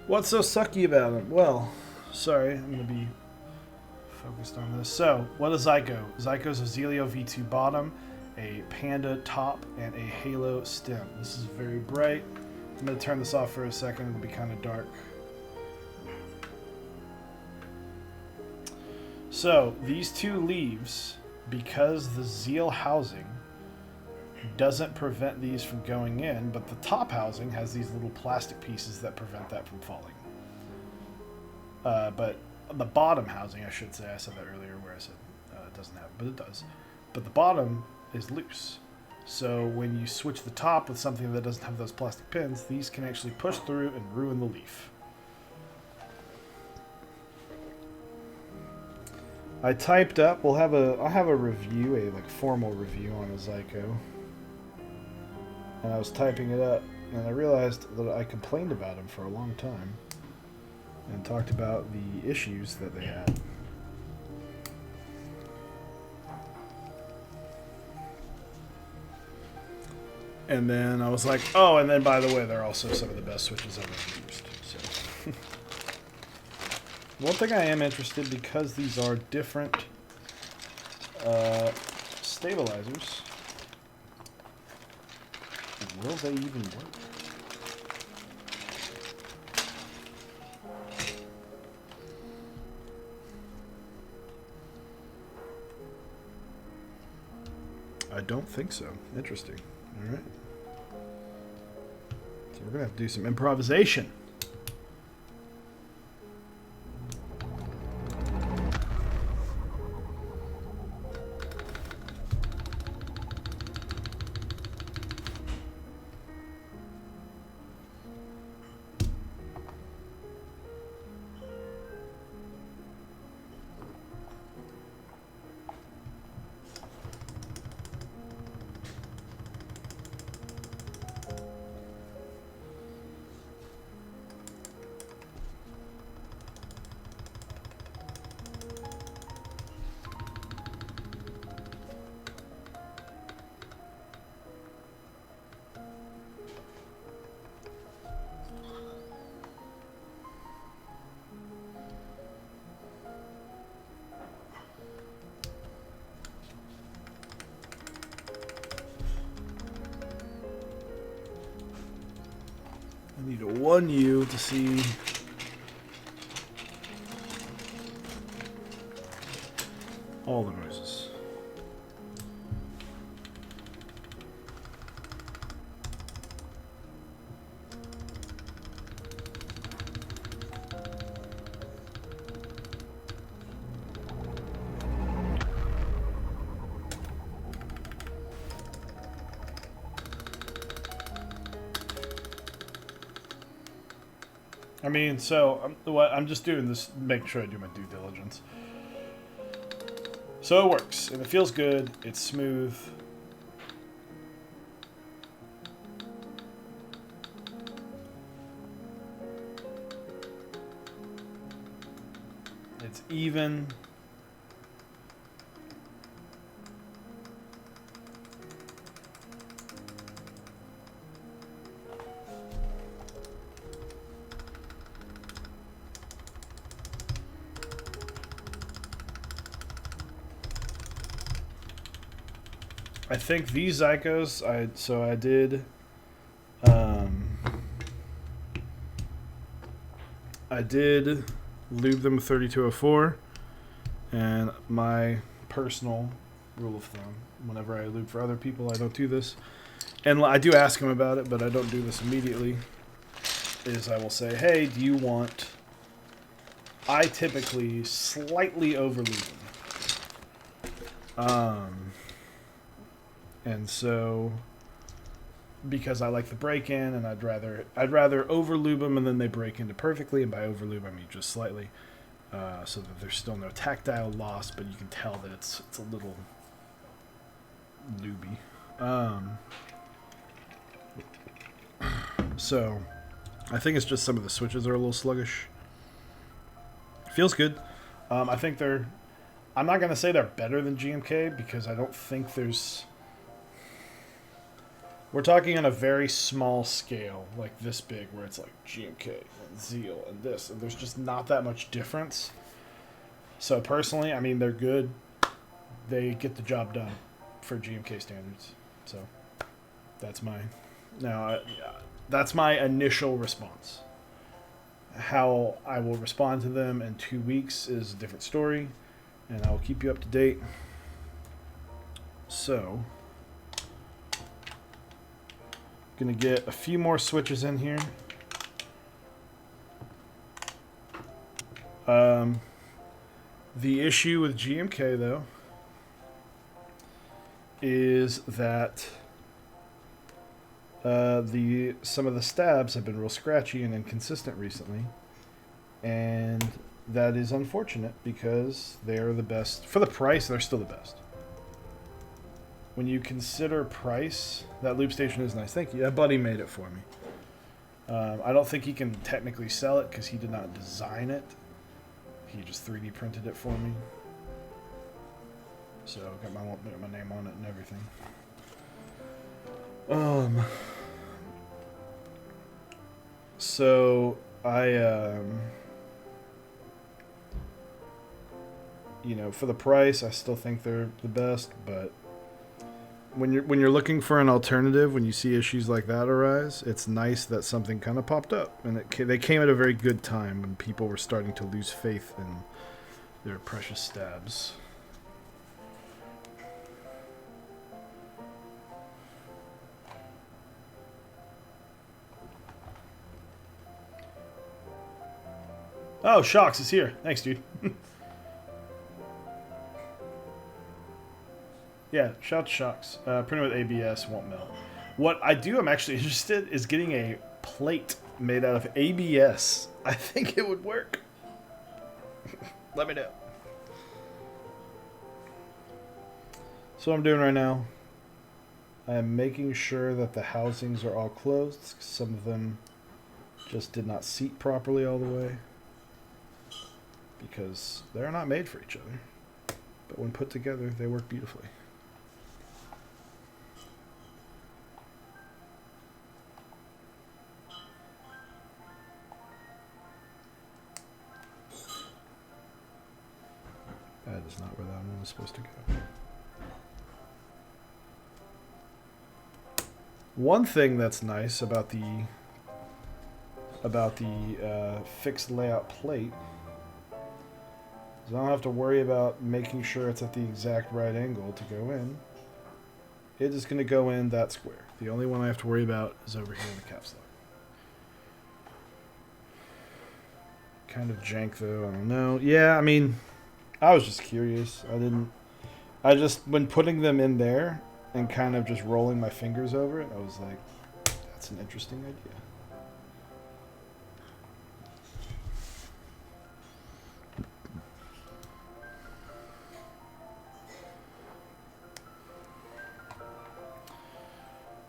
What's so sucky about him? Well, sorry, I'm going to be focused on this. So, what is Zyco? Zyco's a Zelio V2 bottom, a Panda top, and a Halo stem. This is very bright. I'm going to turn this off for a second. It'll be kind of dark. So, these two leaves, because the Zeal housing doesn't prevent these from going in, but the top housing has these little plastic pieces that prevent that from falling. But the bottom housing, I should say, I said that earlier where I said it doesn't have it, but it does. But the bottom is loose. So when you switch the top with something that doesn't have those plastic pins, these can actually push through and ruin the leaf. I typed up, I'll have a review, a like formal review on a Zyco. And I was typing it up, and I realized that I complained about them for a long time and talked about the issues that they had. And then I was like, oh, and then by the way, they're also some of the best switches I've ever used. So. One thing I am interested, because these are different stabilizers, will they even work? I don't think so. Interesting. All right. So we're going to have to do some improvisation. I need a 1U to see All the noises. I mean, so I'm just doing this, making sure I do my due diligence. So it works, and it feels good. It's smooth. It's even. I think these Zycos, I did, I did lube them with 3204, and my personal rule of thumb, whenever I lube for other people, I don't do this, and I do ask them about it, but I don't do this immediately, is I will say, hey, do you want, I typically slightly over lube them. And so, because I like the break-in, and I'd rather over-lube them, and then they break into perfectly, and by over-lube I mean just slightly, so that there's still no tactile loss, but you can tell that it's a little lubey. So, I think it's just some of the switches are a little sluggish. Feels good. I think I'm not going to say they're better than GMK, because I don't think there's... We're talking on a very small scale, like this big, where it's like GMK and Zeal and this, and there's just not that much difference. So personally, I mean, they're good. They get the job done for GMK standards. So that's that's my initial response. How I will respond to them in 2 weeks is a different story, and I will keep you up to date. So... Gonna get a few more switches in here. The issue with GMK though is that some of the stabs have been real scratchy and inconsistent recently, and that is unfortunate because they're the best for the price. They're still the best. When you consider price, that loop station is nice. Thank you. That buddy made it for me. I don't think he can technically sell it because he did not design it. He just 3D printed it for me. So got my name on it and everything. So I for the price, I still think they're the best, but when you're looking for an alternative, when you see issues like that arise, it's nice that something kind of popped up, and they came at a very good time when people were starting to lose faith in their precious stabs. Oh, Shocks is here. Thanks, dude. Yeah, shout out to Shocks. Printed with ABS, won't melt. What I do, I'm actually interested, is getting a plate made out of ABS. I think it would work. Let me know. So what I'm doing right now, I'm making sure that the housings are all closed. Some of them just did not seat properly all the way, because they're not made for each other. But when put together, they work beautifully. That is not where that one was supposed to go. One thing that's nice about the fixed layout plate I don't have to worry about making sure it's at the exact right angle to go in. It is going to go in that square. The only one I have to worry about is over here in the caps lock. Kind of jank though, I don't know. Yeah, I mean, I was just curious. When putting them in there and kind of just rolling my fingers over it, I was like, that's an interesting idea.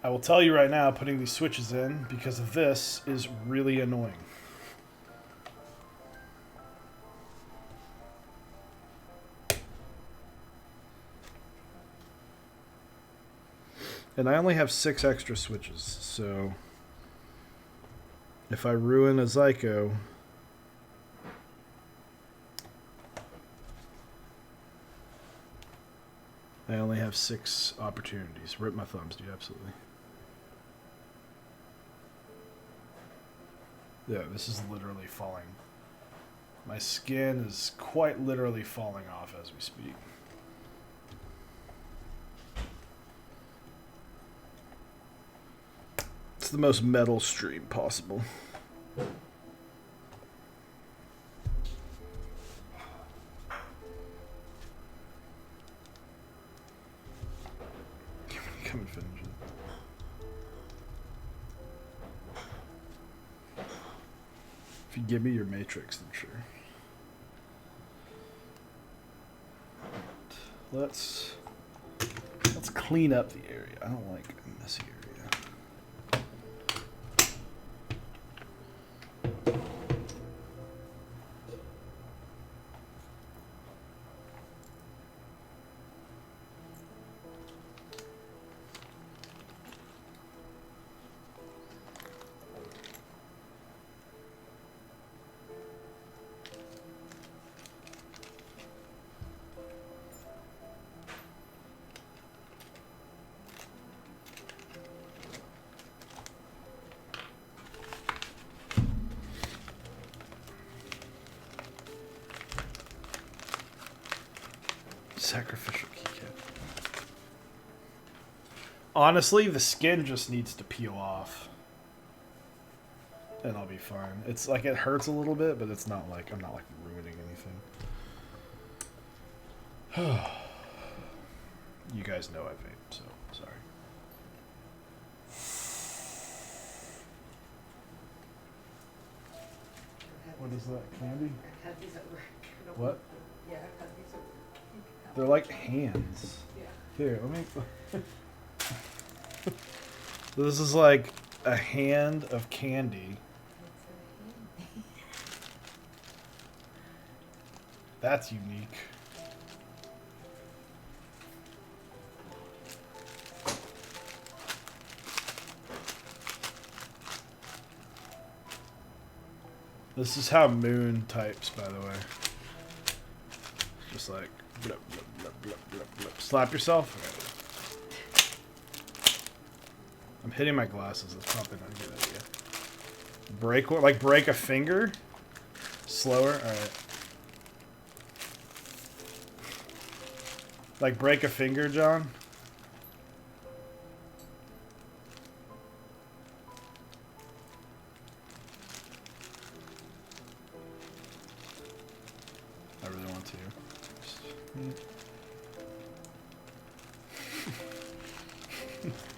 I will tell you right now, putting these switches in because of this is really annoying. And I only have 6 extra switches, so if I ruin a Zyko, I only have 6 opportunities. Rip my thumbs, dude, absolutely. Yeah, this is literally falling. My skin is quite literally falling off as we speak. It's the most metal stream possible. Come and finish it. If you give me your matrix, then sure. Let's clean up the area. I don't like a messy area. Sacrificial keycap. Honestly, the skin just needs to peel off. And I'll be fine. It's like it hurts a little bit, but it's not like I'm not like ruining anything. You guys know I vape, so sorry. What is that, candy? I've had these at work. What? Yeah, I've had these at work. They're like hands. Yeah. Here, let me. This is like a hand of candy. That's unique. This is how Moon types, by the way. Just like blip, blip, blip, blip, blip, blip. Slap yourself. Okay. I'm hitting my glasses. That's probably not a good idea. Break one, like break a finger. Slower. All right. Like break a finger, John. I really want to.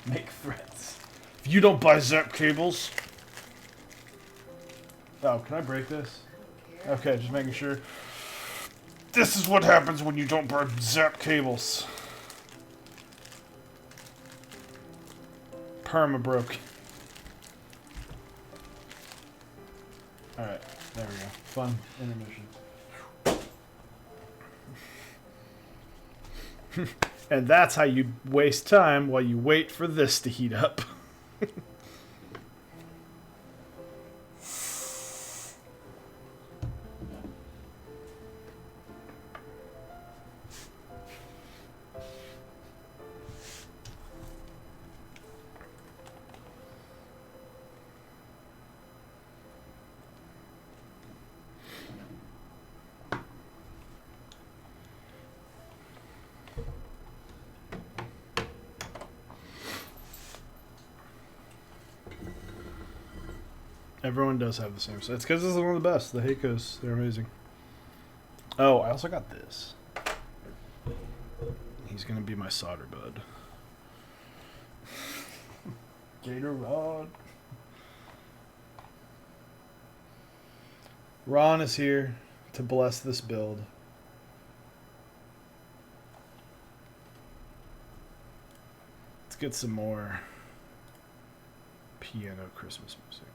Make threats. If you don't buy Zapp Cables. Oh, can I break this? Okay, just making sure. This is what happens when you don't buy Zapp Cables. Perma broke. Alright, there we go. Fun intermission. And that's how you waste time while you wait for this to heat up. Everyone does have the same. So it's because this is one of the best. The Heikos, they're amazing. Oh, I also got this. He's gonna be my solder bud. Gator Rod. Ron is here to bless this build. Let's get some more piano Christmas music.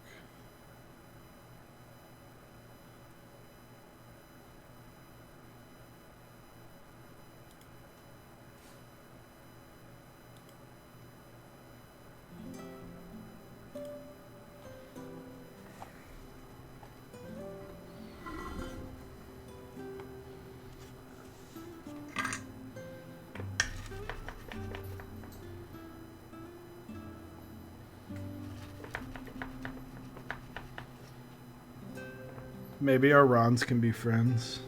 Maybe our Rons can be friends.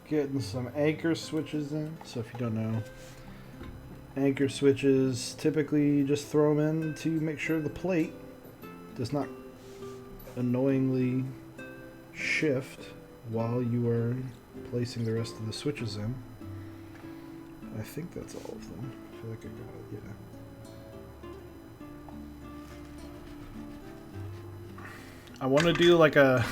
Getting some anchor switches in. So if you don't know, anchor switches, typically you just throw them in to make sure the plate does not annoyingly shift while you are placing the rest of the switches in. I think that's all of them. I feel like I got it, yeah. I want to do like a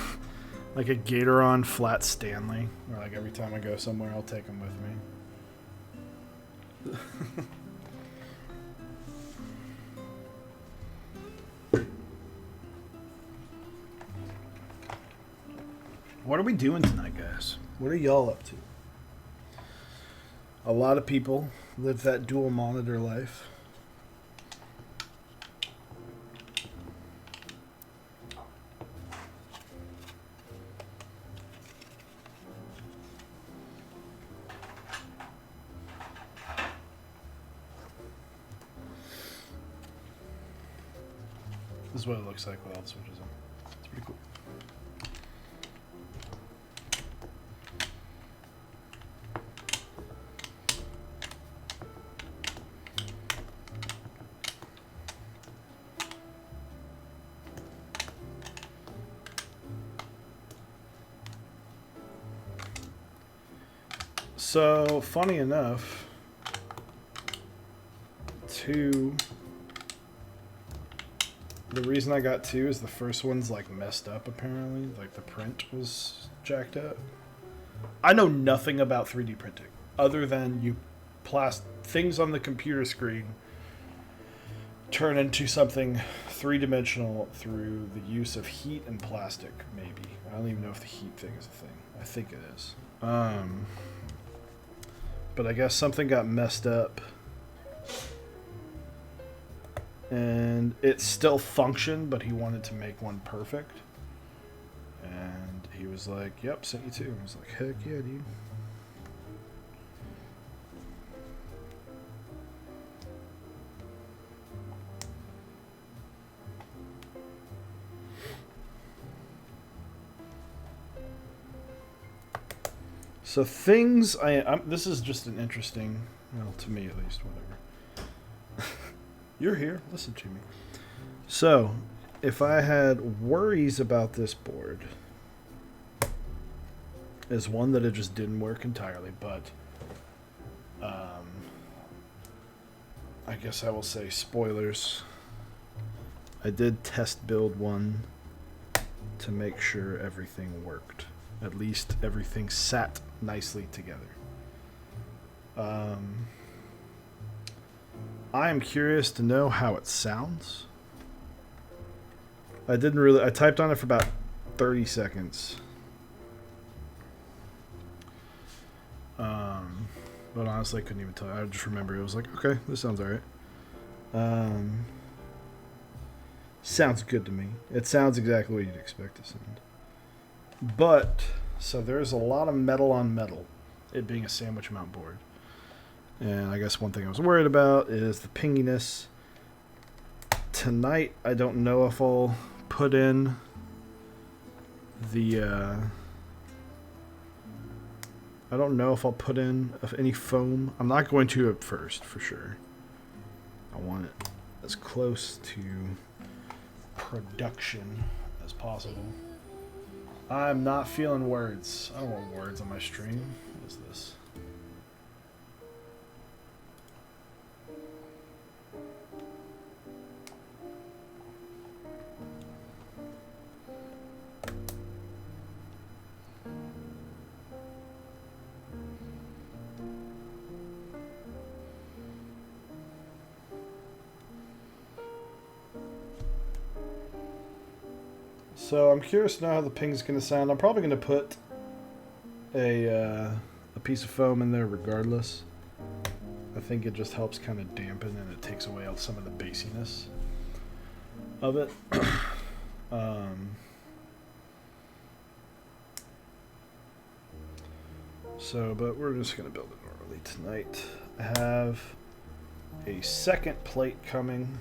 Gatoron flat Stanley, where like every time I go somewhere, I'll take them with me. What are we doing tonight, guys? What are y'all up to? A lot of people live that dual monitor life. This is what it looks like with all the switches in. It's pretty cool. So, funny enough, the reason I got two is the first one's like messed up apparently. Like the print was jacked up. I know nothing about 3D printing other than you things on the computer screen turn into something three-dimensional through the use of heat and plastic, maybe. I don't even know if the heat thing is a thing. I think it is. But I guess something got messed up. And it still functioned, but he wanted to make one perfect. And he was like, yep, sent you two. I was like, heck yeah, dude. So things this is just an interesting, well, to me at least, whatever. You're here, listen to me. So, if I had worries about this board, is one that it just didn't work entirely, but I guess I will say spoilers. I did test build one to make sure everything worked. At least everything sat nicely together. I am curious to know how it sounds. I typed on it for about 30 seconds. But honestly, I couldn't even tell. I just remember it was like, okay, this sounds alright. Sounds good to me. It sounds exactly what you'd expect to sound. But, so there's a lot of metal on metal, it being a sandwich mount board. And I guess one thing I was worried about is the pinginess. Tonight, I don't know if I'll put in the, I don't know if I'll put in any foam. I'm not going to at first, for sure. I want it as close to production as possible. I'm not feeling words. I don't want words on my stream. What is this? So I'm curious to know how the ping's going to sound. I'm probably going to put a piece of foam in there regardless. I think it just helps kind of dampen and it takes away some of the bassiness of it. But we're just going to build it normally tonight. I have a second plate coming.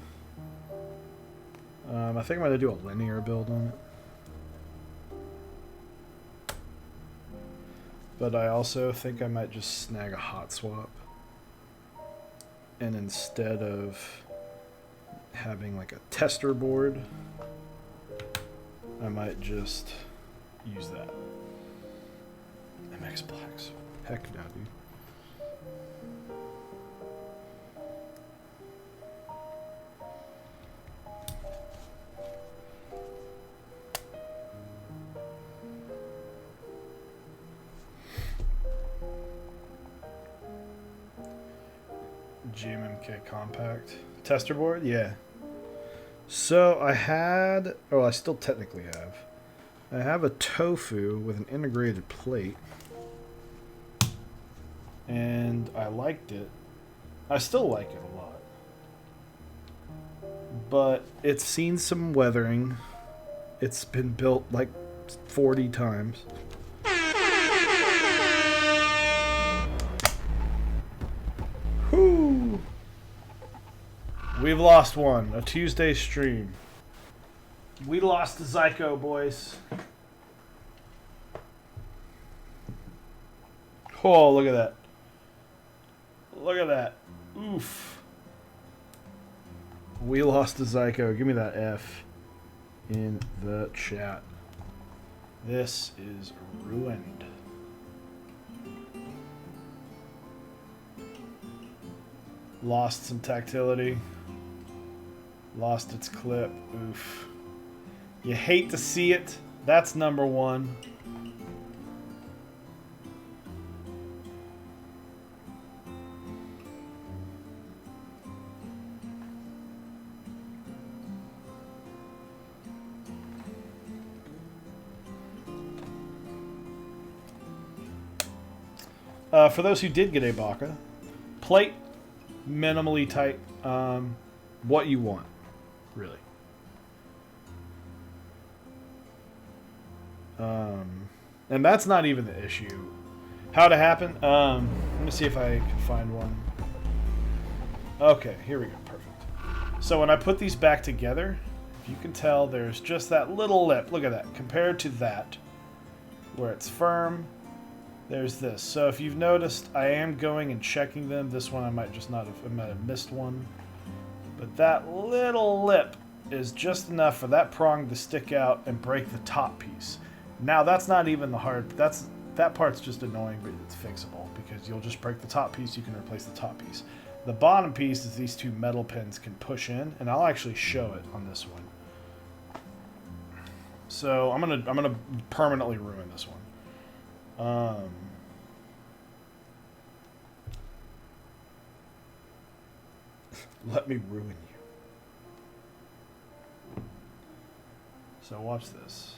I think I'm going to do a linear build on it. But I also think I might just snag a hot swap. And instead of having like a tester board, I might just use that. MX Blacks. Heck yeah, dude. GMMK compact tester board, yeah. So I still technically have. I have a tofu with an integrated plate, and I liked it. I still like it a lot, but it's seen some weathering. It's been built like 40 times. Whoo! We've lost one. A Tuesday stream. We lost to Zyko, boys. Oh, look at that. Look at that. Oof. We lost to Zyko. Give me that F in the chat. This is ruined. Lost some tactility. Lost its clip. Oof. You hate to see it. That's number one. For those who did get a Bacca, plate, minimally tight, what you want, really. And that's not even the issue. How to happen? Let me see if I can find one. Okay, here we go. Perfect. So when I put these back together, if you can tell, there's just that little lip. Look at that. Compared to that, where it's firm, there's this. So if you've noticed, I am going and checking them. This one I might have missed one. But that little lip is just enough for that prong to stick out and break the top piece. Now that's not even the hard. That's that part's just annoying, but it's fixable because you'll just break the top piece. You can replace the top piece. The bottom piece is these two metal pins can push in, and I'll actually show it on this one. So I'm gonna permanently ruin this one. Let me ruin you. So watch this.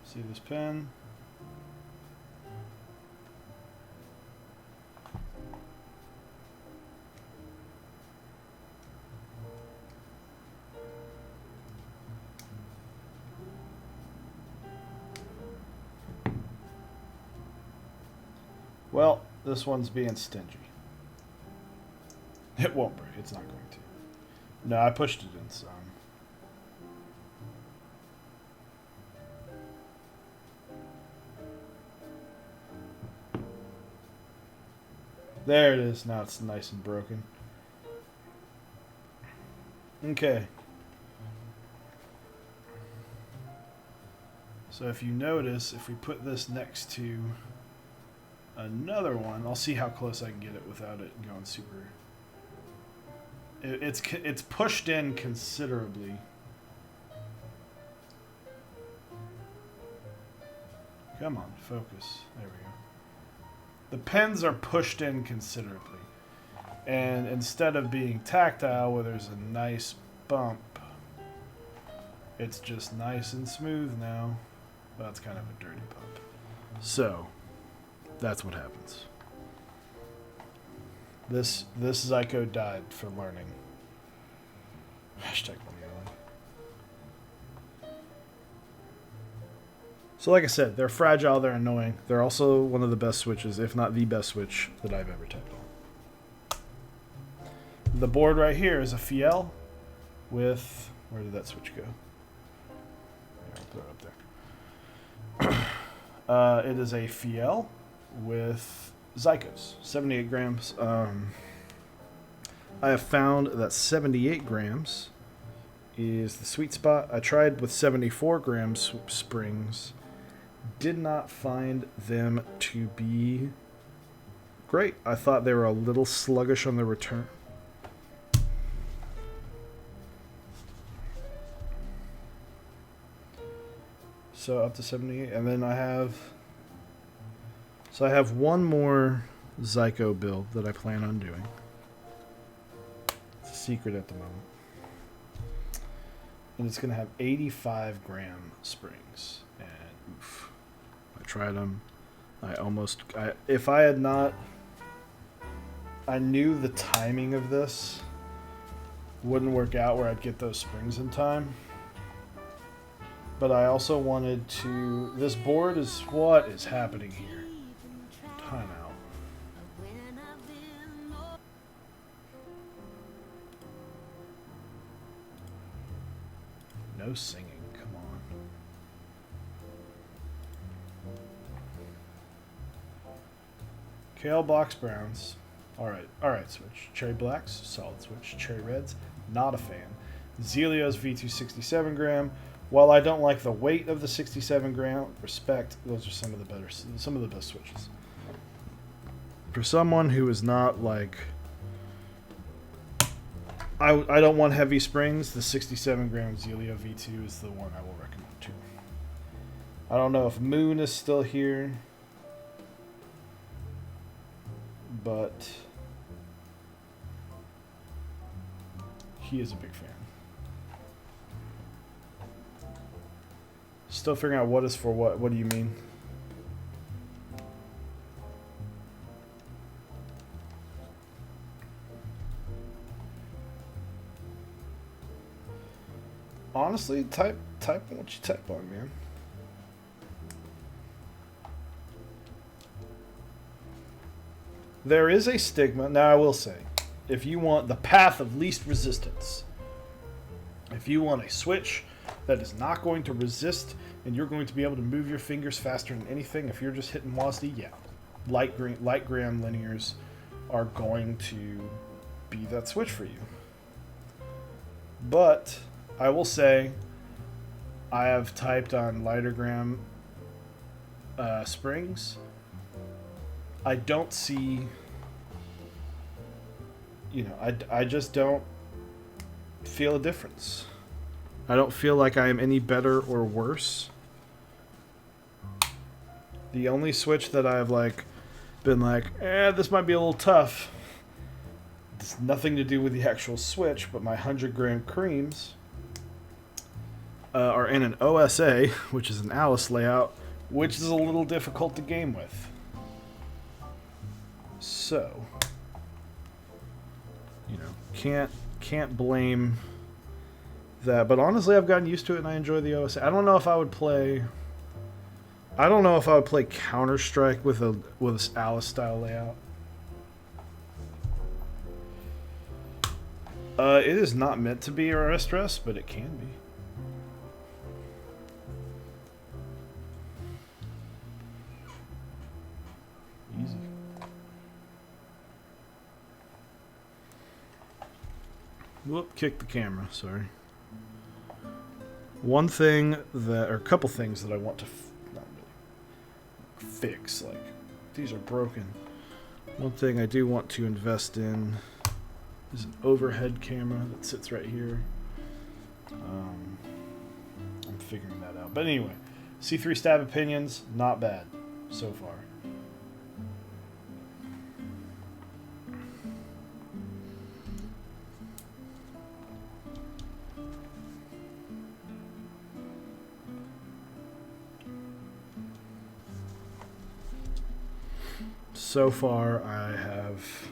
See this pin? Well, this one's being stingy. It won't break. It's not going to. No, I pushed it in some. There it is. Now it's nice and broken. Okay. So if you notice, if we put this next to another one, I'll see how close I can get it without it going super. It's pushed in considerably. Come on, focus. There we go. The pins are pushed in considerably. And instead of being tactile where there's a nice bump, it's just nice and smooth now. Well, that's kind of a dirty bump. So, that's what happens. This Zyko died for learning. Hashtag Corneal. So like I said, they're fragile, they're annoying. They're also one of the best switches, if not the best switch that I've ever typed on. The board right here is a Fiel with... Where did that switch go? Yeah, I'll put it up there. It is a Fiel with Zykos, 78 grams. I have found that 78 grams is the sweet spot. I tried with 74 grams springs. Did not find them to be great. I thought they were a little sluggish on the return. So up to 78. And then I have... So I have one more Zyko build that I plan on doing. It's a secret at the moment. And it's going to have 85 gram springs. And oof. I tried them. If I had not... I knew the timing of this wouldn't work out where I'd get those springs in time. But I also wanted to... This board is... What is happening here? Time out. No singing, come on. Kale box browns. Alright, switch. Cherry blacks, solid switch. Cherry reds, not a fan. Zelios V2 67 gram. While I don't like the weight of the 67 gram, respect, those are some of the best switches. For someone who is not like... I don't want heavy springs, the 67 gram Zelio V2 is the one I will recommend too. I don't know if Moon is still here, but he is a big fan. Still figuring out what is for what. What do you mean? Honestly, type what you type on, man. There is a stigma. Now, I will say, if you want the path of least resistance, if you want a switch that is not going to resist and you're going to be able to move your fingers faster than anything, if you're just hitting WASD, yeah, light gram linears are going to be that switch for you. But I will say, I have typed on lightergram springs. I don't see, you know, I just don't feel a difference. I don't feel like I am any better or worse. The only switch that I've like been like, this might be a little tough. It's nothing to do with the actual switch, but my 100-gram creams are in an OSA, which is an Alice layout, which is a little difficult to game with. So, you know, can't blame that. But honestly, I've gotten used to it and I enjoy the OSA. I don't know if I would play Counter-Strike with this Alice style layout. It is not meant to be a stress, but it can be. Easy. Whoop, kick the camera, sorry. One thing that, or a couple things that I want to not really fix, like, these are broken. One thing I do want to invest in is an overhead camera that sits right here. I'm figuring that out. But anyway, C3 stab opinions, not bad so far. So far, I have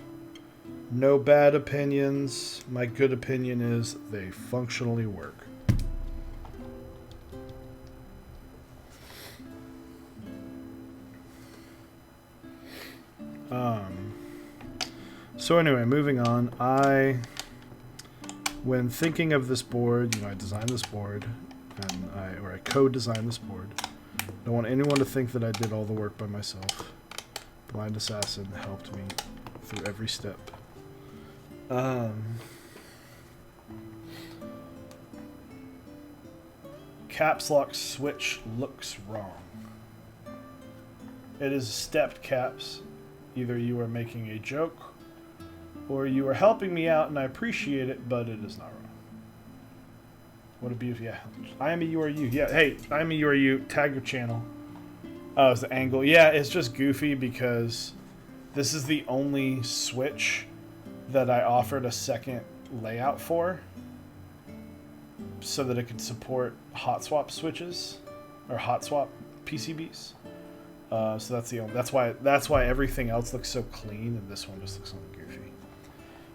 no bad opinions. My good opinion is they functionally work. So anyway, moving on. When thinking of this board, you know, I designed this board, and I co-designed this board. I don't want anyone to think that I did all the work by myself. Blind Assassin helped me through every step. Caps lock switch looks wrong. It is stepped caps. Either you are making a joke or you are helping me out, and I appreciate it, but it is not wrong. What a beautiful, yeah. I am a you are you. Yeah, hey, I am a you are you. Tag your channel. Oh, it's the angle. Yeah, it's just goofy because this is the only switch that I offered a second layout for so that it could support hot swap switches or hot swap PCBs. So that's the only, that's why everything else looks so clean and this one just looks a little goofy.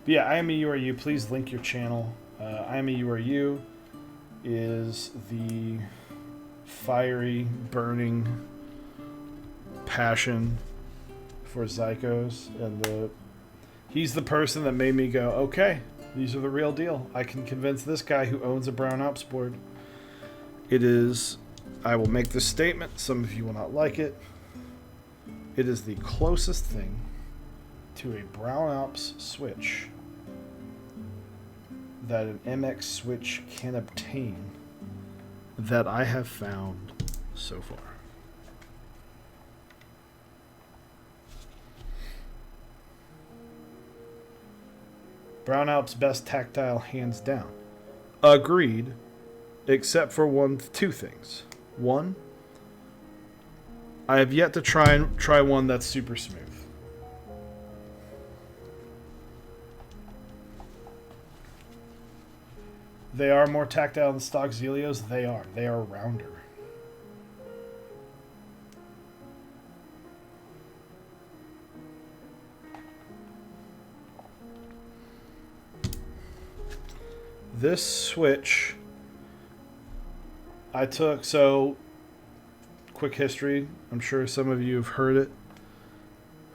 But yeah, I am a you are you. Please link your channel. I am a you are you is the fiery, burning passion for Zycos, and he's the person that made me go, okay, these are the real deal. I can convince this guy who owns a Brown Ops board. It is, I will make this statement, some of you will not like it. It is the closest thing to a Brown Ops switch that an MX switch can obtain that I have found so far. Brown Ops best tactile, hands down. Agreed, except for two things. One, I have yet to try one that's super smooth. They are more tactile than stock Zelios. They are rounder. This switch I took, so quick history, I'm sure some of you have heard it,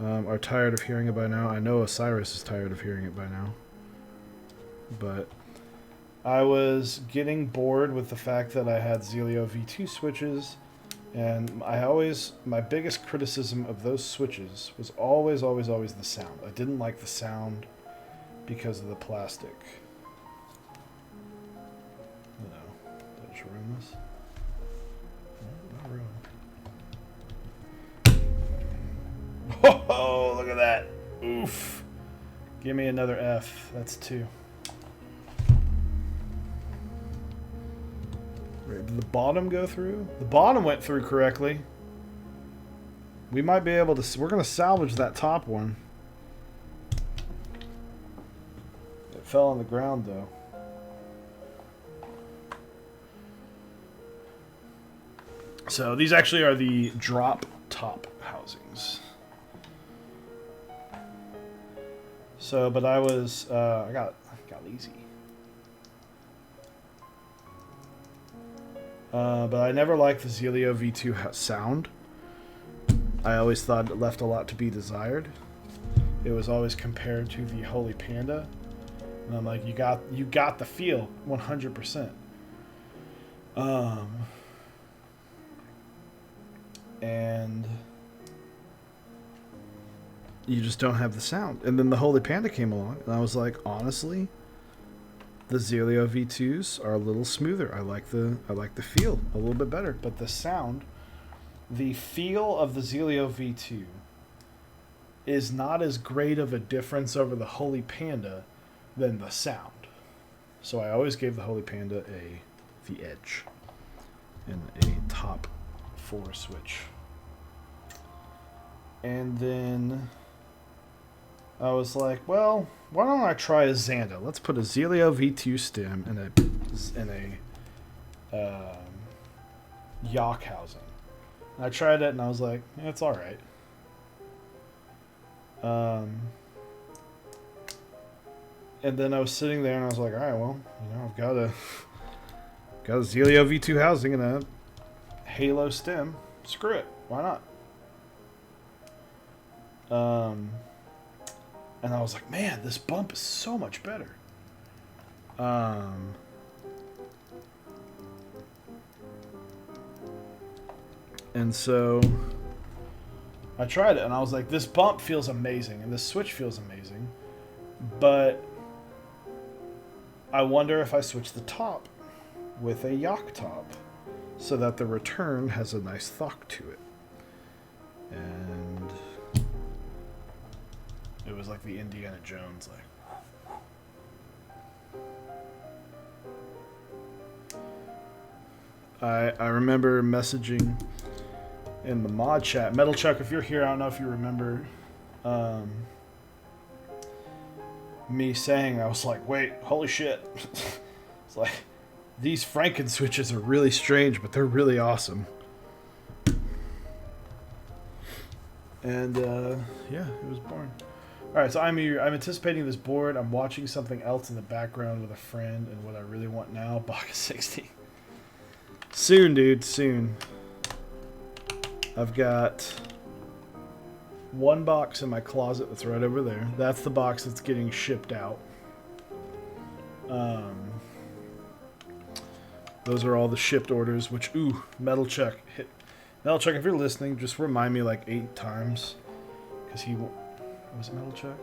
are tired of hearing it by now. I know Osiris is tired of hearing it by now, but I was getting bored with the fact that I had Zelio V2 switches, and my biggest criticism of those switches was always the sound. I didn't like the sound because of the plastic. No, did I just ruin this? Oof. Give me another F. That's 2. Wait, did the bottom go through? The bottom went through correctly. We might be able to... We're going to salvage that top one. It fell on the ground, though. So these actually are the drop top housings. So, but I was... I got lazy. But I never liked the Zelio V2 sound. I always thought it left a lot to be desired. It was always compared to the Holy Panda, and I'm like, you got the feel, 100%. And you just don't have the sound. And then the Holy Panda came along, and I was like, honestly, the Zelio V2s are a little smoother. I like the feel a little bit better, but the sound. The feel of the Zelio V2 is not as great of a difference over the Holy Panda than the sound. So I always gave the Holy Panda the edge and a top 4 switch. And then I was like, well, why don't I try a Xanda? Let's put a Zelio V2 stem in a Yock housing. I tried it and I was like, yeah, it's alright. And then I was sitting there and I was like, alright, well, I've got a Zelio V2 housing and a Halo stem. Screw it. Why not? And I was like, man, this bump is so much better. And so I tried it, and I was like, this bump feels amazing, and this switch feels amazing, but I wonder if I switch the top with a Yock top so that the return has a nice thock to it. And it was like the Indiana Jones, I remember messaging in the mod chat. Metal Chuck, if you're here, I don't know if you remember me saying, I was like, wait, holy shit. It's like, these Franken switches are really strange, but they're really awesome. And yeah, it was born. Alright, so I'm anticipating this board. I'm watching something else in the background with a friend, and what I really want now, Bacca60. Soon, dude, soon. I've got one box in my closet that's right over there. That's the box that's getting shipped out. Those are all the shipped orders, which, ooh, Metal Chuck. Metal Chuck, if you're listening, just remind me like 8 times. Because was it Metal Chuck?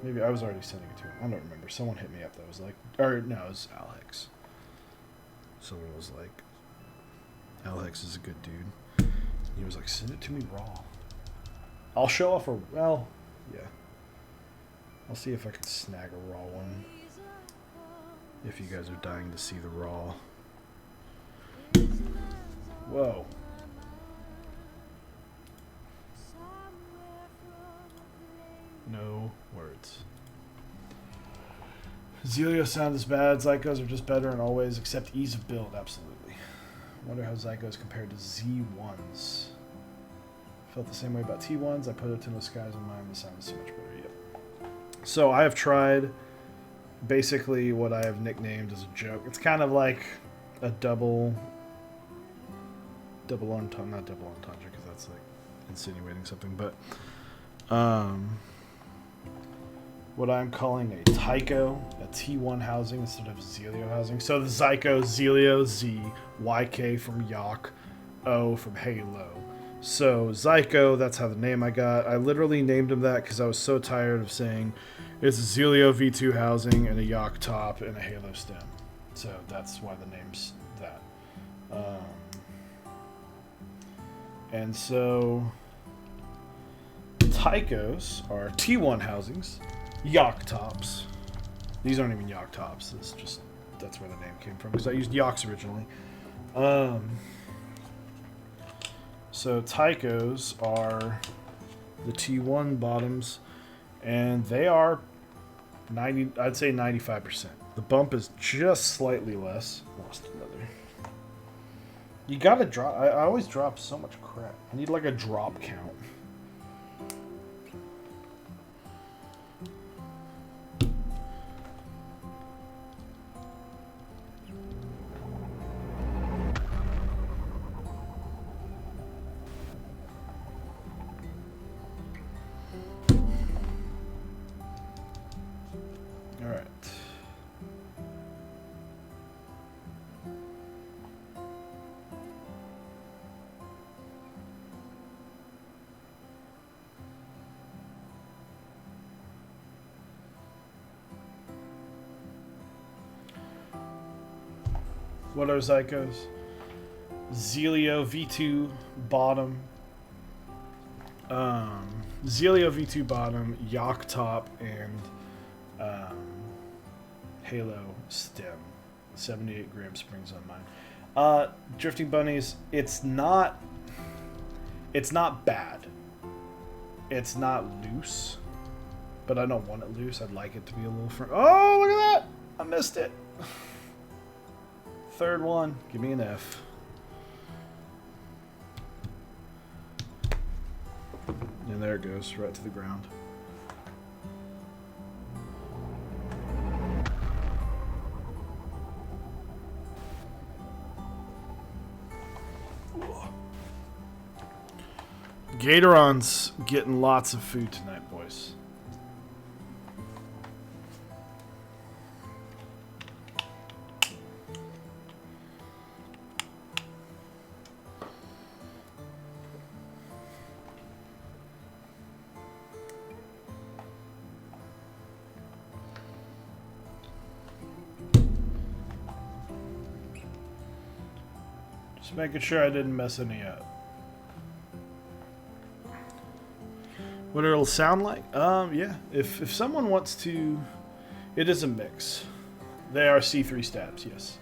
Maybe I was already sending it to him. I don't remember. Someone hit me up that was like, or no, it was Alex. Someone was like, Alex is a good dude. He was like, send it to me raw. I'll show off well, yeah. I'll see if I can snag a raw one. If you guys are dying to see the raw. Whoa. No words. Zelio sound is bad. Zycos are just better in all ways except ease of build. Absolutely. Wonder how Zycos compared to Z1s. Felt the same way about T1s. I put it to the skies in mind. The sound is so much better. Yep. So I have tried basically what I have nicknamed as a joke. It's kind of like a double entendre, not double entendre because that's like insinuating something, but what I'm calling a Tycho, a T1 housing instead of Zelio housing. So the Zyco, Zelio, Z, YK from Yock, O from Halo. So Zyco, that's how the name I got. I literally named him that because I was so tired of saying it's a Zelio V2 housing and a Yock top and a Halo stem. So that's why the name's that. And so Tychos are T1 housings, yoke tops. These aren't even yoke tops. It's just, that's where the name came from because I used yokes originally. So Tychos are the T1 bottoms, and they are 90. I'd say 95%. The bump is just slightly less. Lost another. You gotta drop. I always drop so much crap. I need like a drop count. What are Zycos? Zelio V2 bottom. Zelio V2 bottom, Yock top, and Halo stem. 78 gram springs on mine. Drifting Bunnies, it's not bad. It's not loose, but I don't want it loose. I'd like it to be a little firm. Oh, look at that! I missed it. Third one, give me an F. And there it goes, right to the ground. Gatoron's getting lots of food tonight, boys. Just making sure I didn't mess any up. What it'll sound like? Yeah. If someone wants to, it is a mix. They are C3 stabs, yes.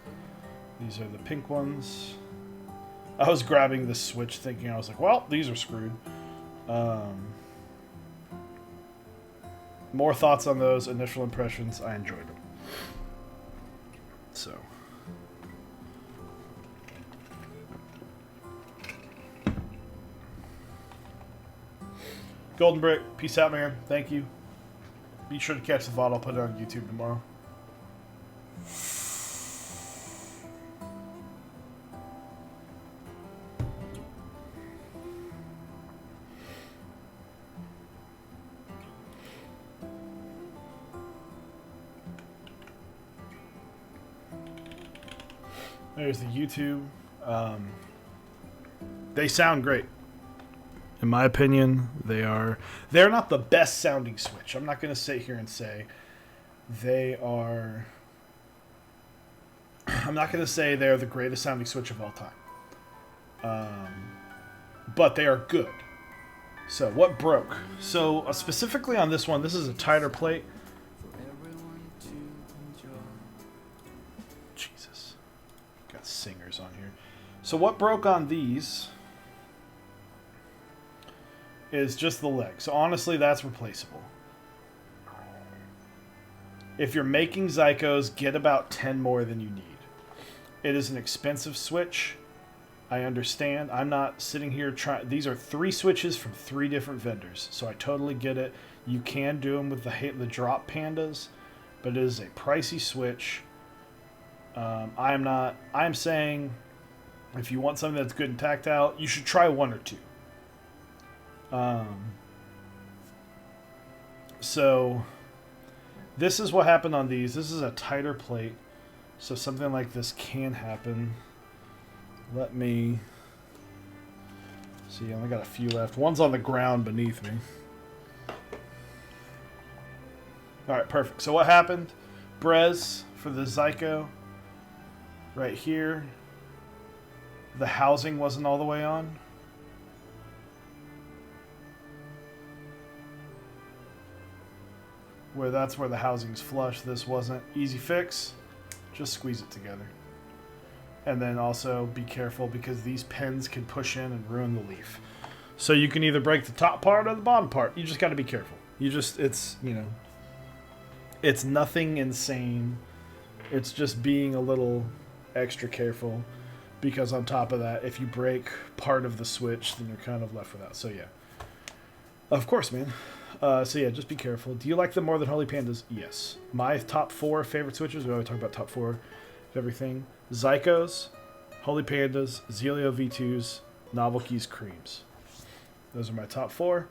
These are the pink ones. I was grabbing the switch thinking, I was like, well, these are screwed. More thoughts on those initial impressions. I enjoyed them. So. Golden Brick, peace out, man. Thank you. Be sure to catch the VOD. I'll put it on YouTube tomorrow. There's the YouTube. They sound great. In my opinion, they're not the best sounding switch. I'm not going to sit here and say they are. I'm not going to say they're the greatest sounding switch of all time. But they are good. So what broke? So specifically on this one, this is a tighter plate. Jesus. Got singers on here. So what broke on these is just the leg. So honestly, that's replaceable. If you're making Zycos, get about 10 more than you need. It is an expensive switch. I understand. I'm not sitting here trying. These are 3 switches from 3 different vendors, so I totally get it. You can do them with the drop pandas, but it is a pricey switch. I'm saying if you want something that's good and tactile, you should try 1 or 2. So this is what happened on these. This is a tighter plate, so something like this can happen. Let me see. I only got a few left. One's on the ground beneath me. All right, perfect. So what happened? Brez for the Zyco right here. The housing wasn't all the way on. where that's where the housing's flush. This wasn't. Easy fix. Just squeeze it together. And then also be careful because these pins can push in and ruin the leaf. So you can either break the top part or the bottom part. You just got to be careful. It's, you know, it's nothing insane. It's just being a little extra careful because on top of that, if you break part of the switch, then you're kind of left without. So yeah, of course, man. So yeah, just be careful. Do you like them more than Holy Pandas? Yes. My top 4 favorite switches, we always talk about top 4 of everything. Zycos, Holy Pandas, Zelio V2s, Novel Keys, Creams. Those are my top 4.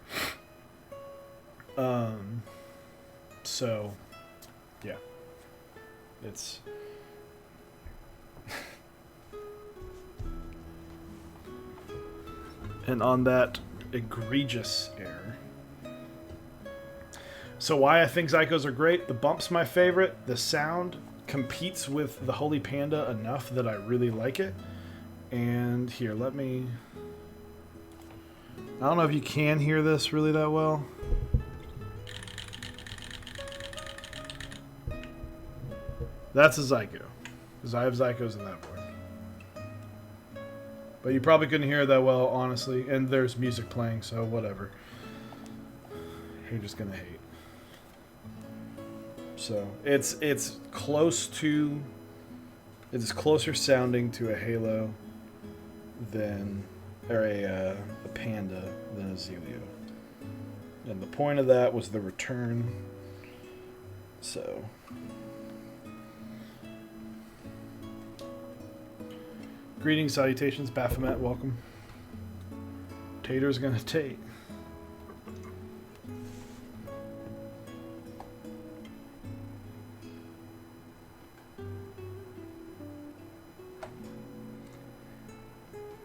So, yeah. It's... and on that egregious error. So why I think Zycos are great, the bump's my favorite, the sound competes with the Holy Panda enough that I really like it. And here, let me... I don't know if you can hear this really that well. That's a Zyco, because I have Zycos in that board. But you probably couldn't hear it that well, honestly. And there's music playing, so whatever. You're just gonna hate. So it's close to, it's closer sounding to a Halo than, or a Panda than a Zelio. And the point of that was the return. So. Greetings, salutations, Baphomet, welcome. Tater's gonna Tate.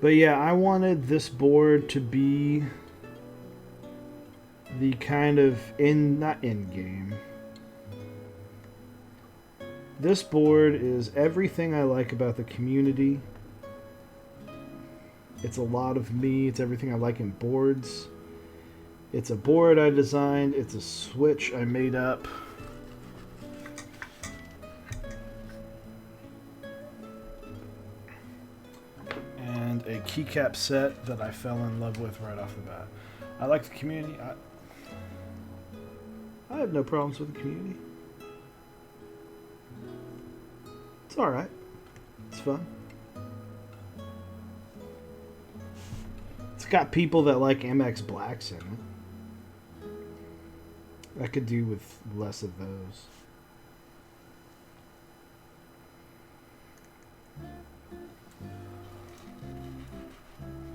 But yeah, I wanted this board to be the kind of not in game. This board is everything I like about the community. It's a lot of me. It's everything I like in boards. It's a board I designed. It's a switch I made up. And a keycap set that I fell in love with right off the bat. I like the community. I have no problems with the community. It's alright. It's fun. It's got people that like MX Blacks in it. I could do with less of those.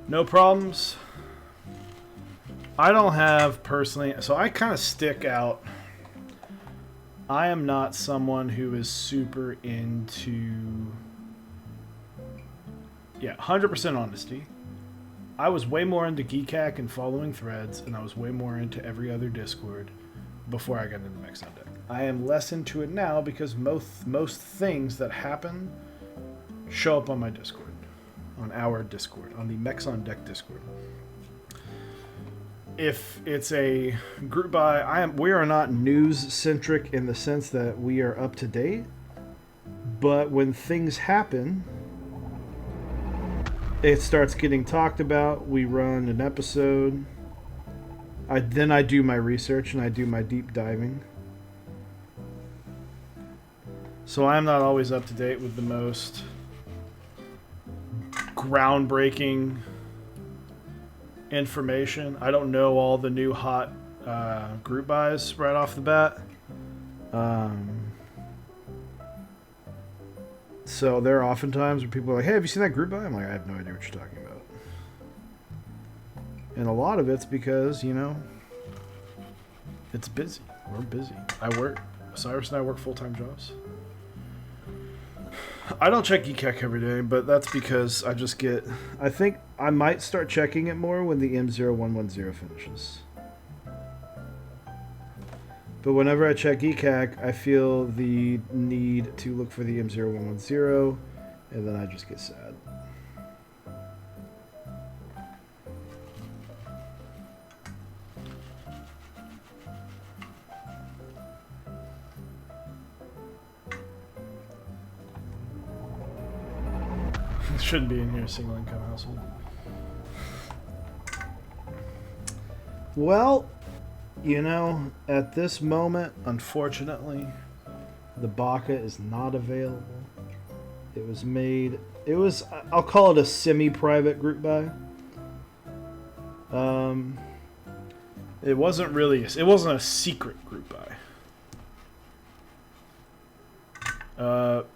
No problems. I don't have personally, so I kind of stick out. I am not someone who is super into, 100% honesty. I was way more into Geekhack and following threads, and I was way more into every other Discord before I got into Mechs on Deck. I am less into it now because most things that happen show up on my Discord, on our Discord, on the Mechs on Deck Discord. If it's a group buy, we are not news centric in the sense that we are up to date, but when things happen, it starts getting talked about. We run an episode. Then I do my research and I do my deep diving. So I'm not always up to date with the most groundbreaking information. I don't know all the new hot group buys right off the bat. So there are often times where people are like, hey, have you seen that group buy? I'm like, I have no idea what you're talking about. And a lot of it's because, it's busy. We're busy. Cyrus and I work full-time jobs. I don't check Geekhack every day, but that's because I think I might start checking it more when the M0110 finishes. But whenever I check Geekhack, I feel the need to look for the M0110, and then I just get sad. Shouldn't be in here, single income household. Well, you know, at this moment, unfortunately, the Bacca is not available. It was made, I'll call it a semi-private group buy. It wasn't a secret group buy.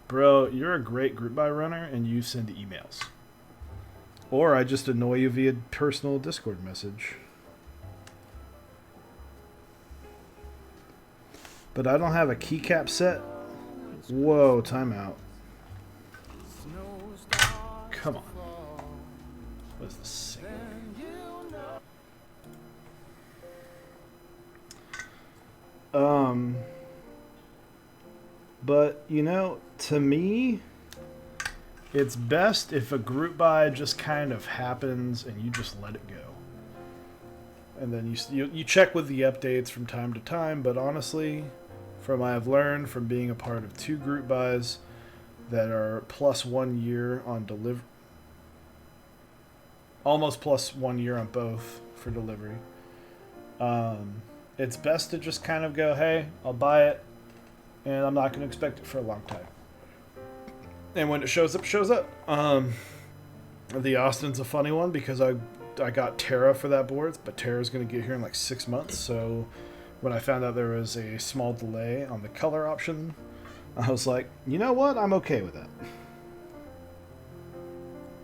Bro, you're a great group buy runner and you send emails. Or I just annoy you via personal Discord message. But I don't have a keycap set. Whoa, timeout. Come on. What's the singing? But, you know, to me, it's best if a group buy just kind of happens and you just let it go. And then you check with the updates from time to time, but honestly, from what I've learned from being a part of 2 group buys that are plus 1 year on delivery, almost plus 1 year on both for delivery, it's best to just kind of go, hey, I'll buy it, and I'm not going to expect it for a long time. And when it shows up, shows up. The Austin's a funny one because I got Terra for that board, but Terra's going to get here in like 6 months. So when I found out there was a small delay on the color option, I was like, you know what? I'm okay with that.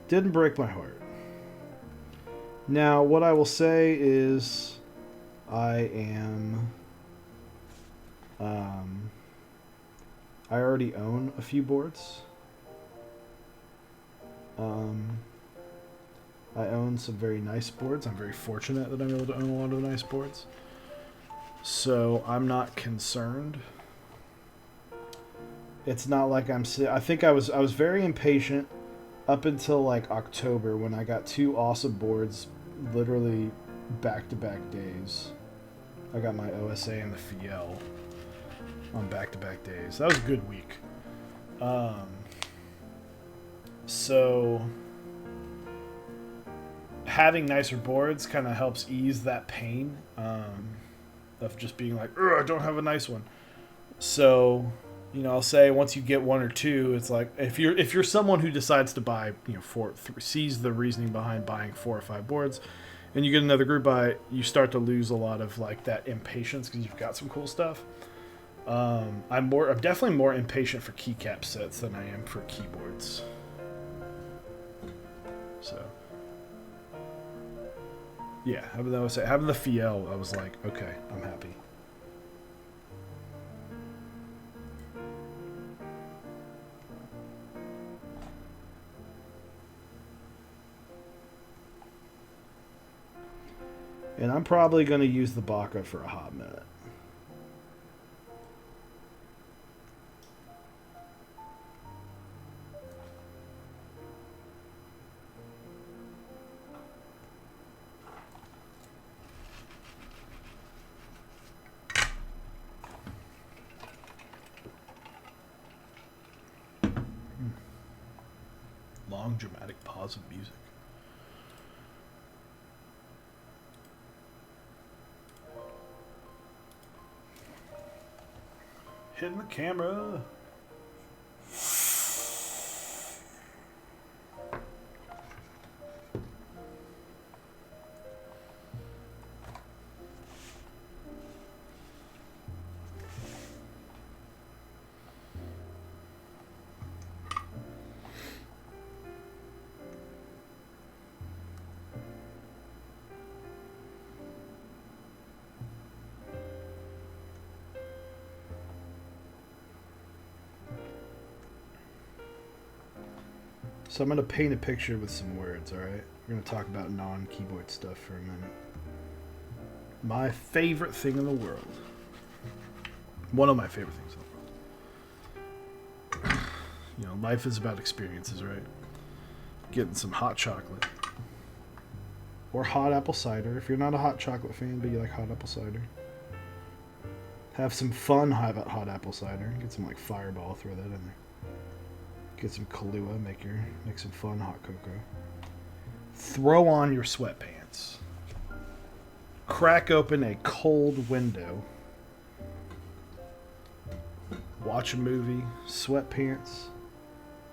Didn't break my heart. Now, what I will say is I already own a few boards. I own some very nice boards. I'm very fortunate that I'm able to own a lot of nice boards. So I'm not concerned. It's not like I think I was very impatient up until like October when I got 2 awesome boards literally back-to-back days. I got my OSA and the FIEL on back-to-back days. That was a good week. So having nicer boards kind of helps ease that pain of just being like, I don't have a nice one. So, you know, I'll say once you get 1 or 2, it's like if you're someone who decides to buy, you know, sees the reasoning behind buying 4 or 5 boards, and you get another group buy, you start to lose a lot of like that impatience because you've got some cool stuff. I'm definitely more impatient for keycap sets than I am for keyboards. So, yeah, having the FIEL, I was like, okay, I'm happy. And I'm probably going to use the Bacca for a hot minute. Long, dramatic pause of music. Hitting the camera. So I'm going to paint a picture with some words, alright? We're going to talk about non-keyboard stuff for a minute. My favorite thing in the world. One of my favorite things in the world. You know, life is about experiences, right? Getting some hot chocolate. Or hot apple cider, if you're not a hot chocolate fan, but you like hot apple cider. Have some fun hot apple cider. Get some, like, Fireball, throw that in there. Get some Kahlua, make some fun hot cocoa. Throw on your sweatpants. Crack open a cold window. Watch a movie, sweatpants.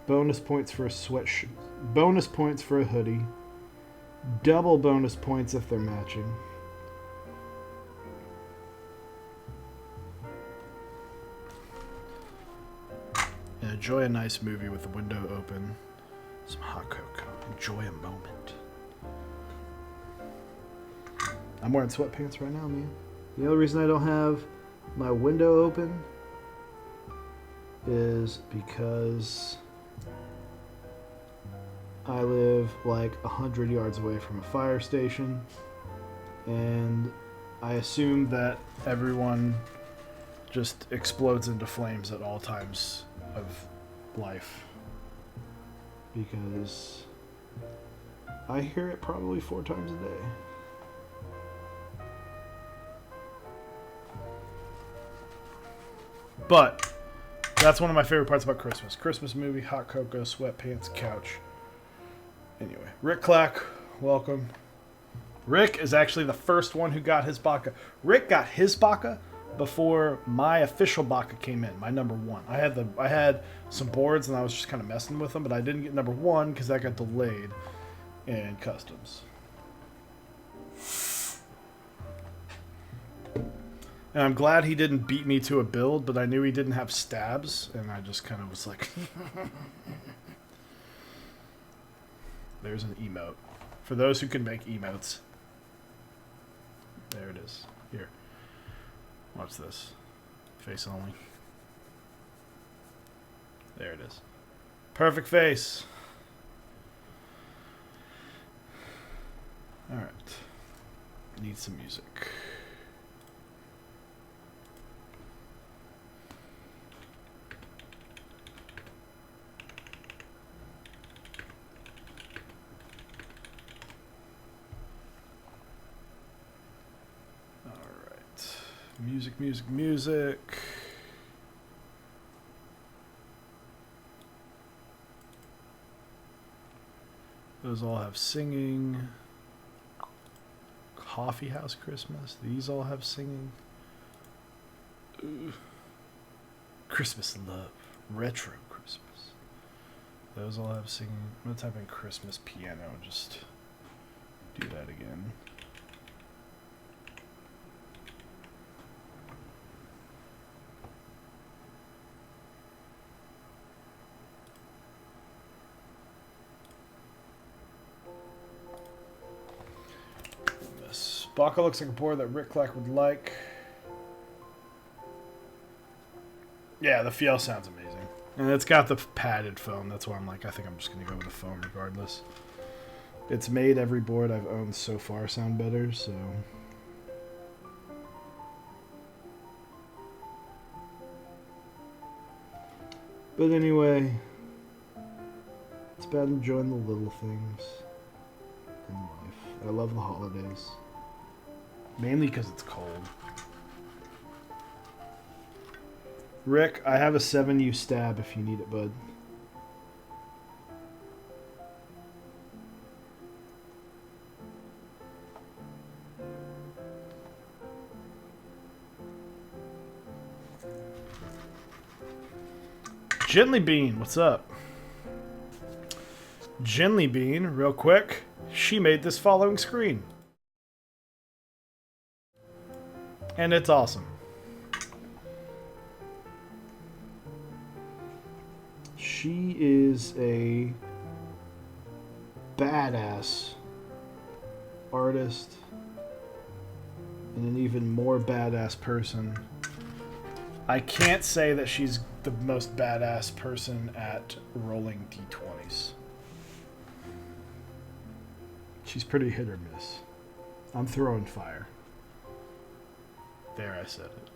Bonus points for a sweatshirt. Bonus points for a hoodie. Double bonus points if they're matching. And enjoy a nice movie with the window open. Some hot cocoa. Enjoy a moment. I'm wearing sweatpants right now, man. The only reason I don't have my window open is because I live like 100 yards away from a fire station, and I assume that everyone just explodes into flames at all times of life, because I hear it probably 4 times a day. But that's one of my favorite parts about Christmas. Christmas movie, hot cocoa, sweatpants, couch. Anyway, Rick Clack, welcome. Rick is actually the first one who got his Bacca. Rick got his Bacca before my official Bacca came in, my number 1. I had some boards and I was just kind of messing with them, but I didn't get number 1 because that got delayed in customs. And I'm glad he didn't beat me to a build, but I knew he didn't have stabs, and I just kind of was like... There's an emote. For those who can make emotes. There it is. Here. Watch this. Face only. There it is. Perfect face. Alright. Need some music. Music, music, music. Those all have singing. Coffee House Christmas. These all have singing. Ooh. Christmas Love. Retro Christmas. Those all have singing. I'm going to type in Christmas piano and just do that again. Bacca looks like a board that Rick Clack would like. Yeah, the feel sounds amazing. And it's got the padded foam. That's why I'm like, I think I'm just going to go with the foam regardless. It's made every board I've owned so far sound better, so... But anyway, it's about enjoying the little things in life. I love the holidays. Mainly because it's cold. Rick, I have a 7U stab if you need it, bud. Gently Bean, what's up? Gently Bean, real quick, she made this following screen. And it's awesome. She is a badass artist and an even more badass person. I can't say that she's the most badass person at rolling D20s. She's pretty hit or miss. I'm throwing fire. There, I said it.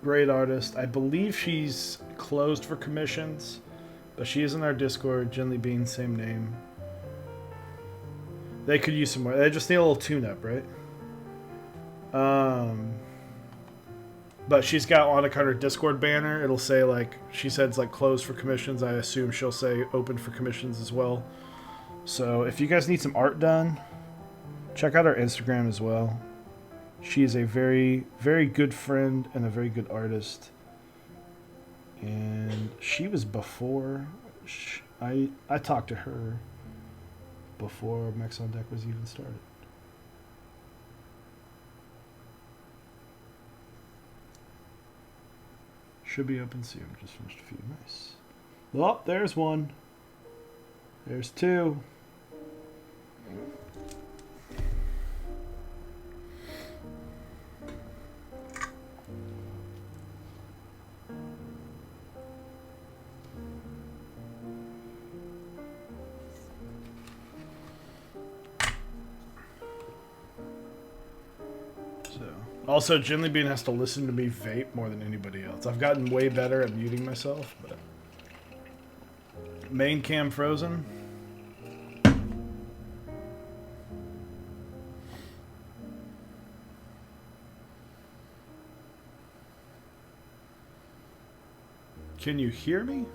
Great artist. I believe she's closed for commissions, but she is in our Discord. Gently Bean, same name. They could use some more. They just need a little tune-up, right? But she's got on her Discord banner. It'll say like she said it's like closed for commissions. I assume she'll say open for commissions as well. So if you guys need some art done, check out our Instagram as well. She is a very, very good friend and a very good artist. And she was before I talked to her before Mechs on Deck was even started. Should be open soon. Just finished a few. Nice. Well, there's one. There's two. Also, Ginley Bean has to listen to me vape more than anybody else. I've gotten way better at muting myself, but... Main cam frozen. Can you hear me?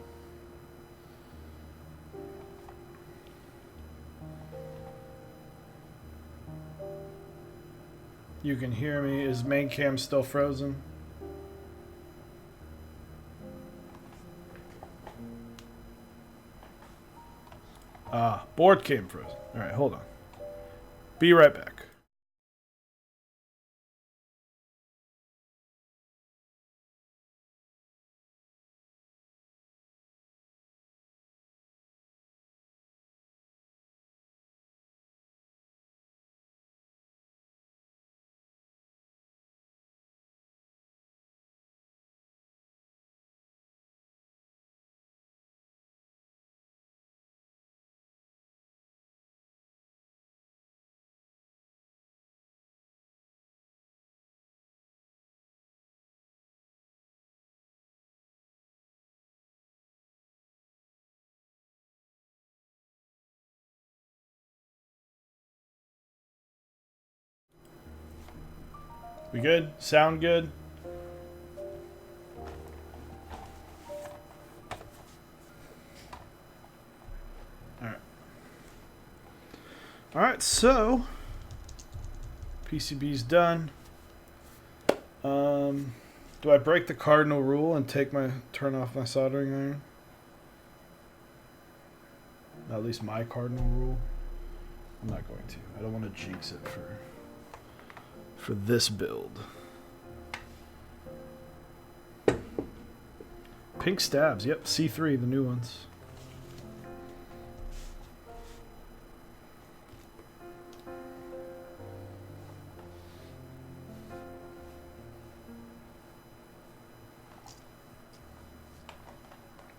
You can hear me. Is main cam still frozen? Board cam frozen. Alright, hold on. Be right back. We good? Sound good? Alright. Alright, so PCB's done. Do I break the cardinal rule and turn off my soldering iron? At least my cardinal rule. I'm not going to. I don't want to jinx it for this build. Pink stabs. Yep, C3, the new ones.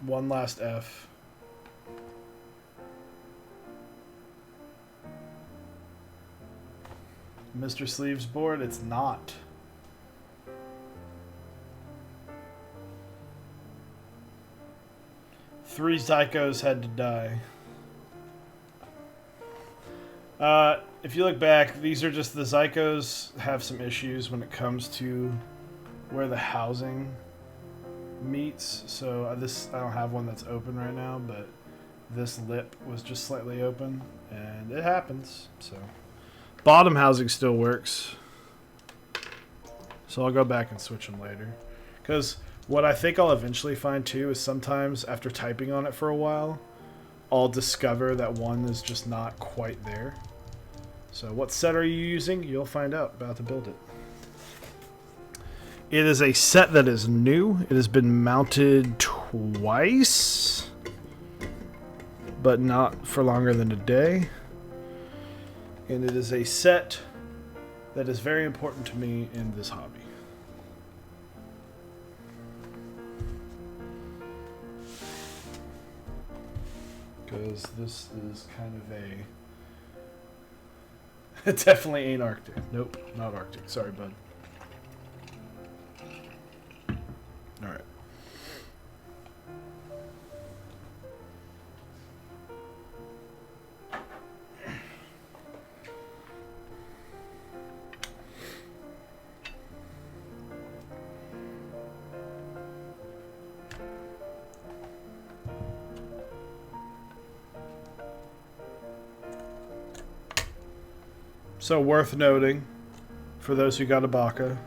One last F. Mr. Sleeves board, it's not. Three Zycos had to die. If you look back, these are just the Zycos have some issues when it comes to where the housing meets. So I don't have one that's open right now, but this lip was just slightly open, and it happens. So bottom housing still works. So I'll go back and switch them later. Because what I think I'll eventually find too is sometimes after typing on it for a while, I'll discover that one is just not quite there. So what set are you using? You'll find out. About to build it. It is a set that is new. It has been mounted twice, but not for longer than a day. And it is a set that is very important to me in this hobby. Because this is kind of a... It definitely ain't Arctic. Nope, not Arctic. Sorry, bud. Alright. So worth noting, for those who got a Bacca,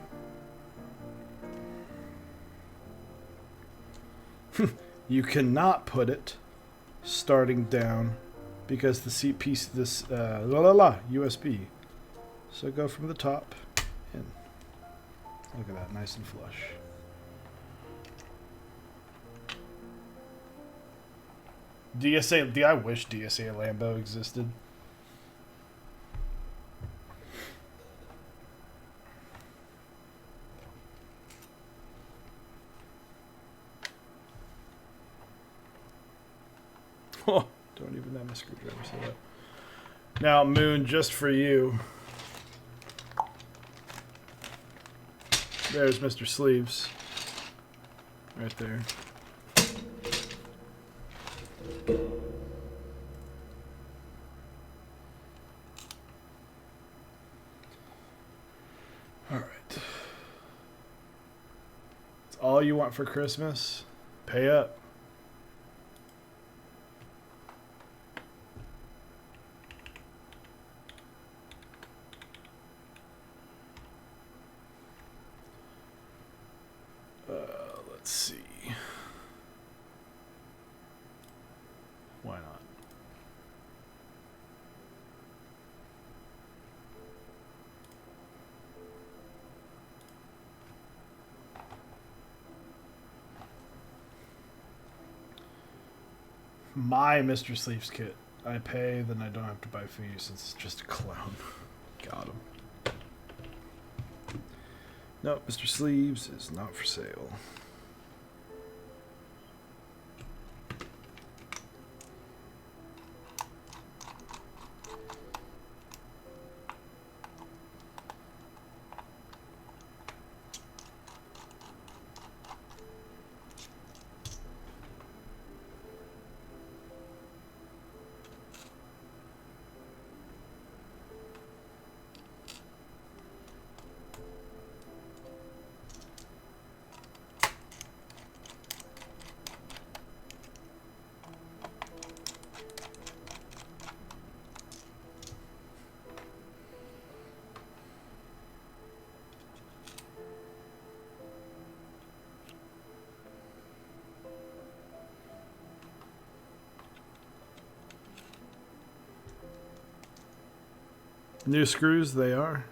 you cannot put it starting down because the seat piece, this USB. So go from the top in. Look at that, nice and flush. DSA, I wish DSA Lambo existed. Oh, don't even have my screwdriver set up. Now, Moon, just for you. There's Mr. Sleeves. Right there. Alright. It's all you want for Christmas? Pay up. Let's see. Why not? My Mr. Sleeves kit. I pay, then I don't have to buy for you since it's just a clown. Got him. No, Mr. Sleeves is not for sale. New screws, they are.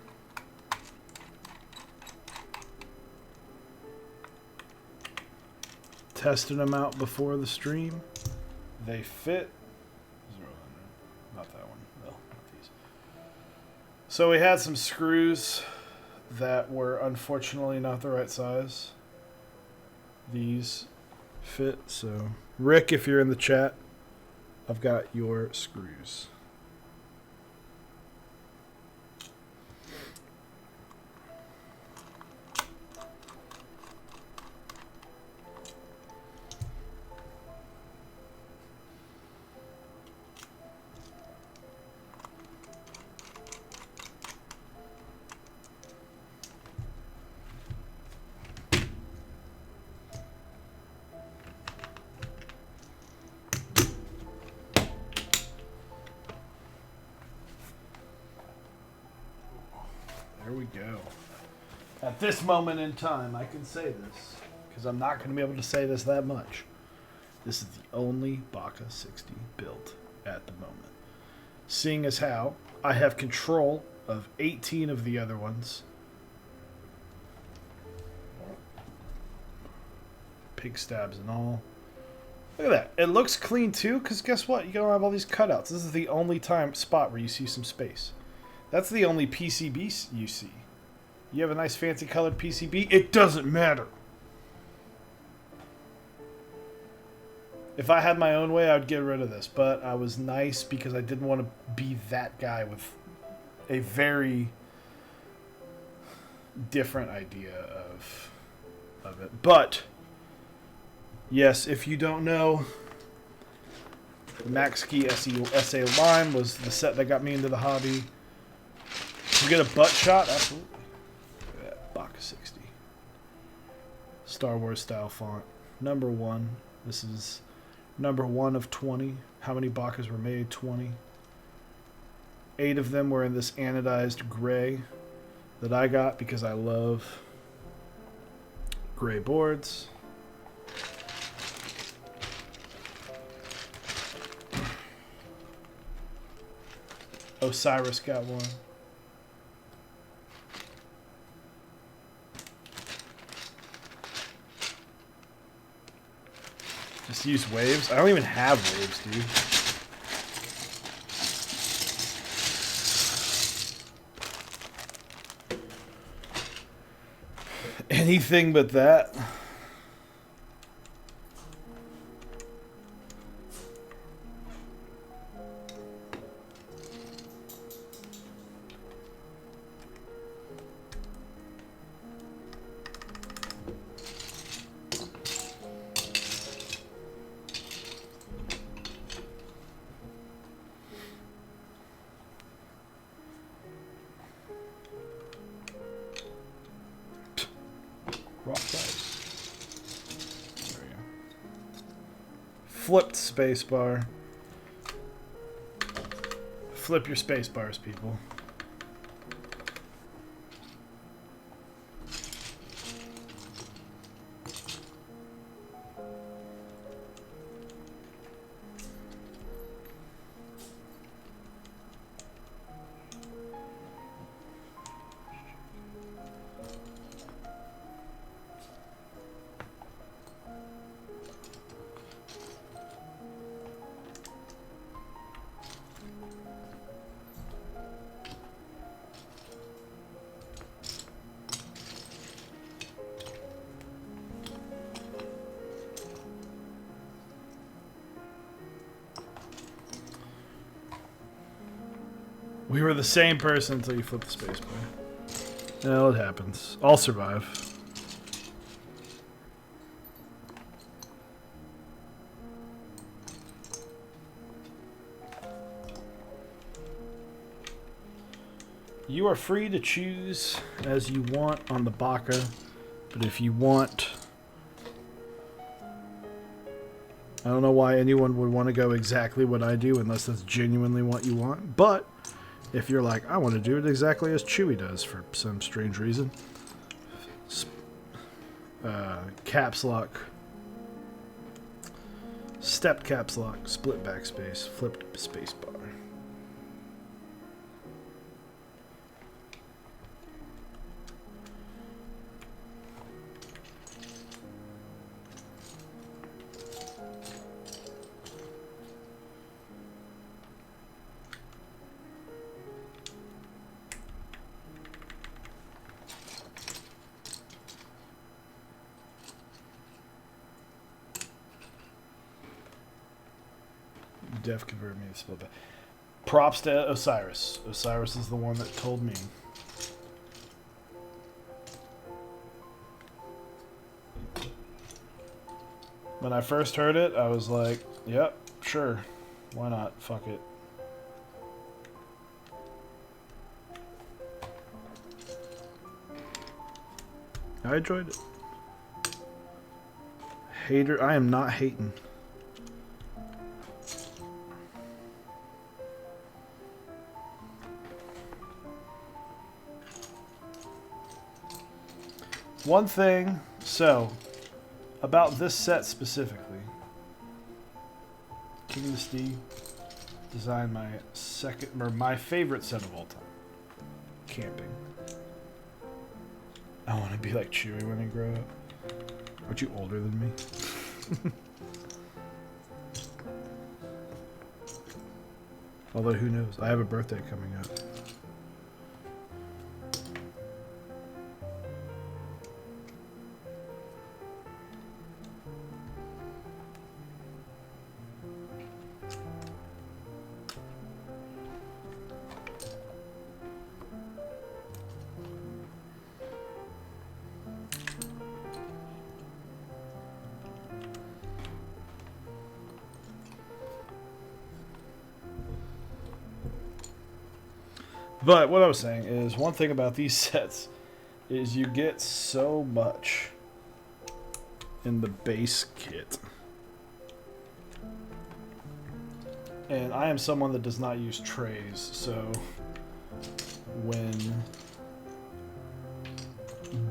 Tested them out before the stream. They fit. Not that one. No, not these. So we had some screws that were unfortunately not the right size. These fit. So, Rick, if you're in the chat, I've got your screws. There we go. At this moment in time, I can say this, because I'm not going to be able to say this that much. This is the only Bacca60 built at the moment. Seeing as how I have control of 18 of the other ones. Pig stabs and all. Look at that. It looks clean too, because guess what? You don't have all these cutouts. This is the only spot where you see some space. That's the only PCB you see. You have a nice fancy colored PCB, it doesn't matter. If I had my own way, I would get rid of this. But I was nice because I didn't want to be that guy with a very different idea of it. But, yes, if you don't know, the Mechs SA line was the set that got me into the hobby. You get a butt shot? Absolutely. Look at that. Bacca60. Star Wars style font. Number 1. This is number 1 of 20. How many Baccas were made? 20. 8 of them were in this anodized gray that I got because I love gray boards. Osiris got one. Just use waves? I don't even have waves, dude. Anything but that. Rock dice. There we go. Flipped spacebar. Flip your space bars, people. We were the same person until you flip the spacebar. Well, it happens. I'll survive. You are free to choose as you want on the Bacca, but if you want... I don't know why anyone would want to go exactly what I do unless that's genuinely what you want, but if you're like, I want to do it exactly as Chewy does for some strange reason. Caps lock. Stepped caps lock. Split backspace. Flipped spacebar. Def convert me to split back. Props to Osiris. Osiris is the one that told me. When I first heard it, I was like, yep, sure. Why not? Fuck it. I enjoyed it. Hater, I am not hating. One thing, so, about this set specifically. King of the Steve designed my favorite set of all time. Camping. I want to be like Chewy when I grow up. Aren't you older than me? Although, who knows? I have a birthday coming up. But what I was saying is, one thing about these sets is you get so much in the base kit. And I am someone that does not use trays, so when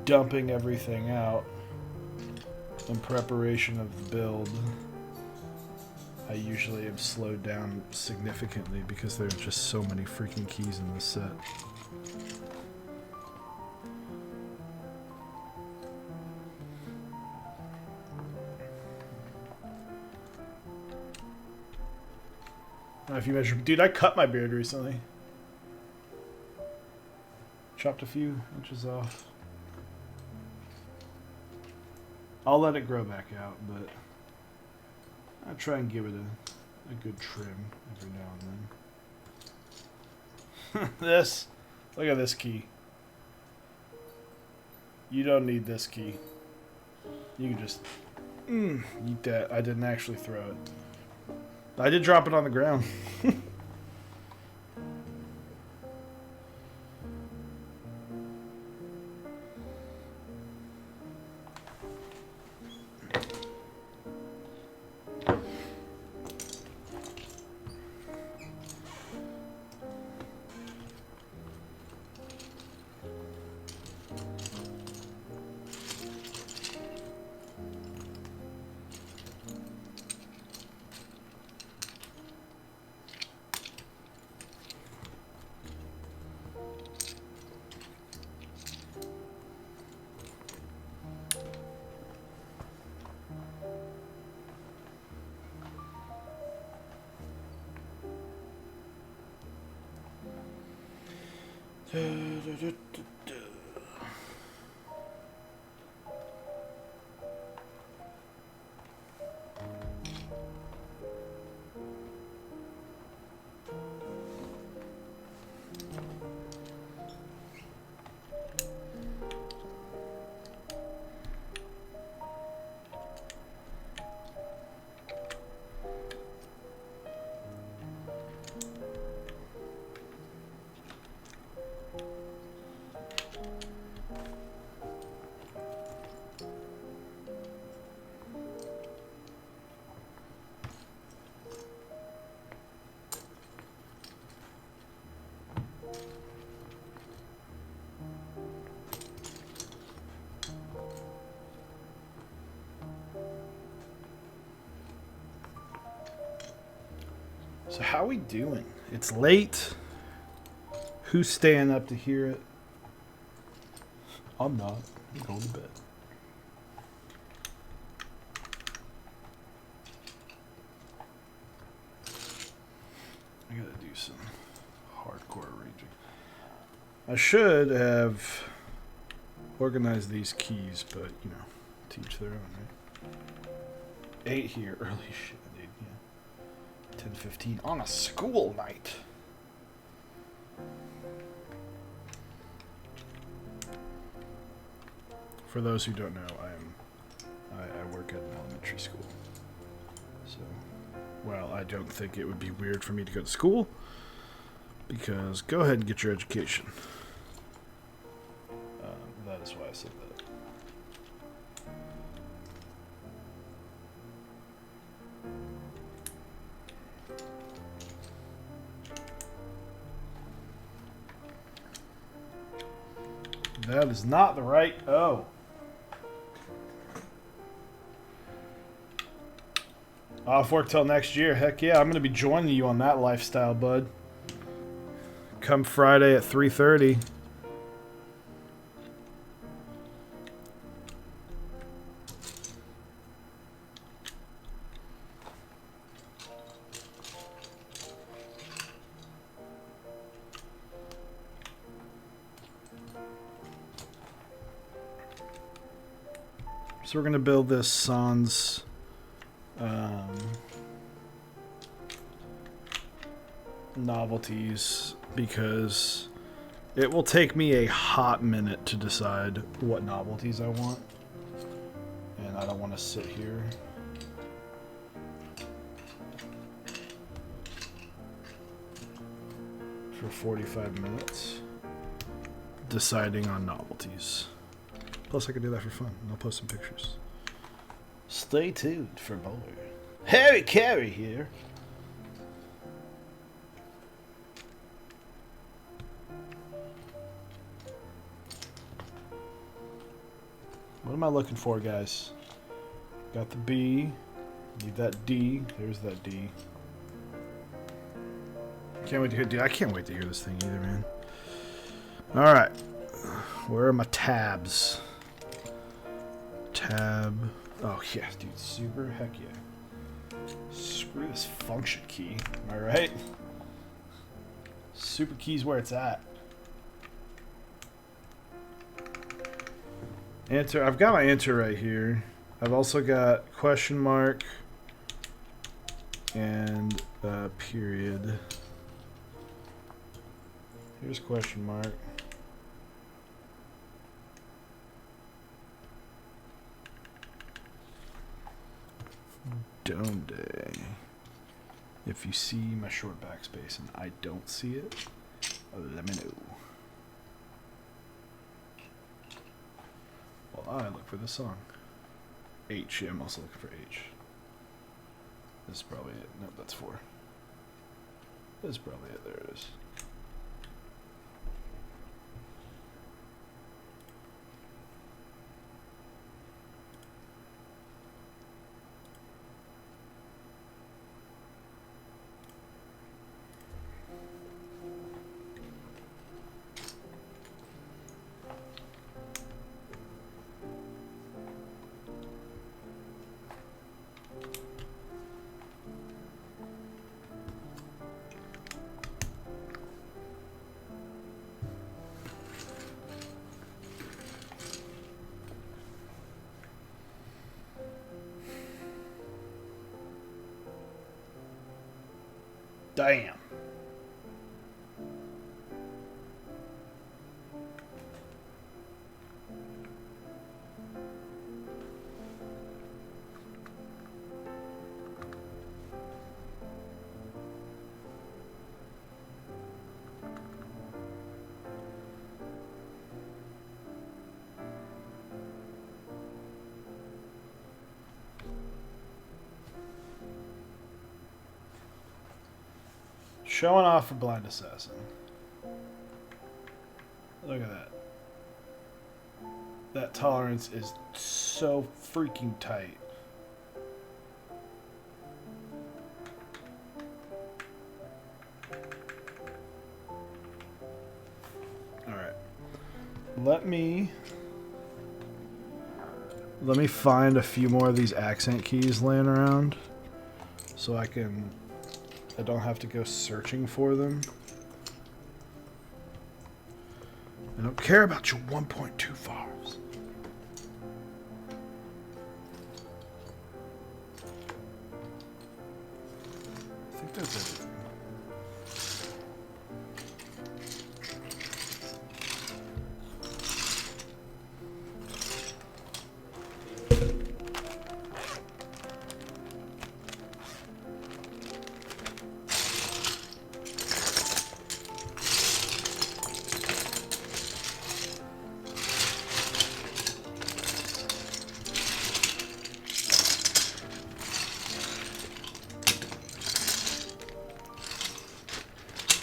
dumping everything out in preparation of the build, I usually am slowed down significantly because there's just so many freaking keys in this set. If you measure, dude, I cut my beard recently. Chopped a few inches off. I'll let it grow back out, but I try and give it a good trim every now and then. This, look at this key. You don't need this key. You can just eat that. I didn't actually throw it. I did drop it on the ground. So how we doing? It's late. Who's staying up to hear it? I'm not. I'm going to bed. I gotta do some hardcore arranging. I should have organized these keys, but you know, teach their own, right? 8 here, early shit, dude. Yeah. 10:15 on a school night. For those who don't know, I work at an elementary school. So, well, I don't think it would be weird for me to go to school, because go ahead and get your education. That is why I said that. That is not the right. Oh. Off work till next year. Heck yeah, I'm going to be joining you on that lifestyle, bud. Come Friday at 3:30. So we're going to build this sans novelties, because it will take me a hot minute to decide what novelties I want, and I don't want to sit here for 45 minutes deciding on novelties. Plus I can do that for fun, and I'll post some pictures. Stay tuned for more. Harry Carey here. What am I looking for, guys? Got the B. Need that D. There's that D. Can't wait to hear. Dude, I can't wait to hear this thing either, man. All right. Where are my tabs? Tab. Oh yeah, dude. Super. Heck yeah. Screw this function key. Am I right? Super key's where it's at. Enter. I've got my enter right here. I've also got question mark and period. Here's question mark. Donde. If you see my short backspace and I don't see it, let me know. While I look for the song. H. Yeah, I'm also looking for H. This is probably it. Nope, that's 4. This is probably it. There it is. Damn. Showing off for Blind Assassin. Look at that. That tolerance is so freaking tight. Alright. Let me find a few more of these accent keys laying around so I don't have to go searching for them. I don't care about your 1.2 FARs. I think that's everything.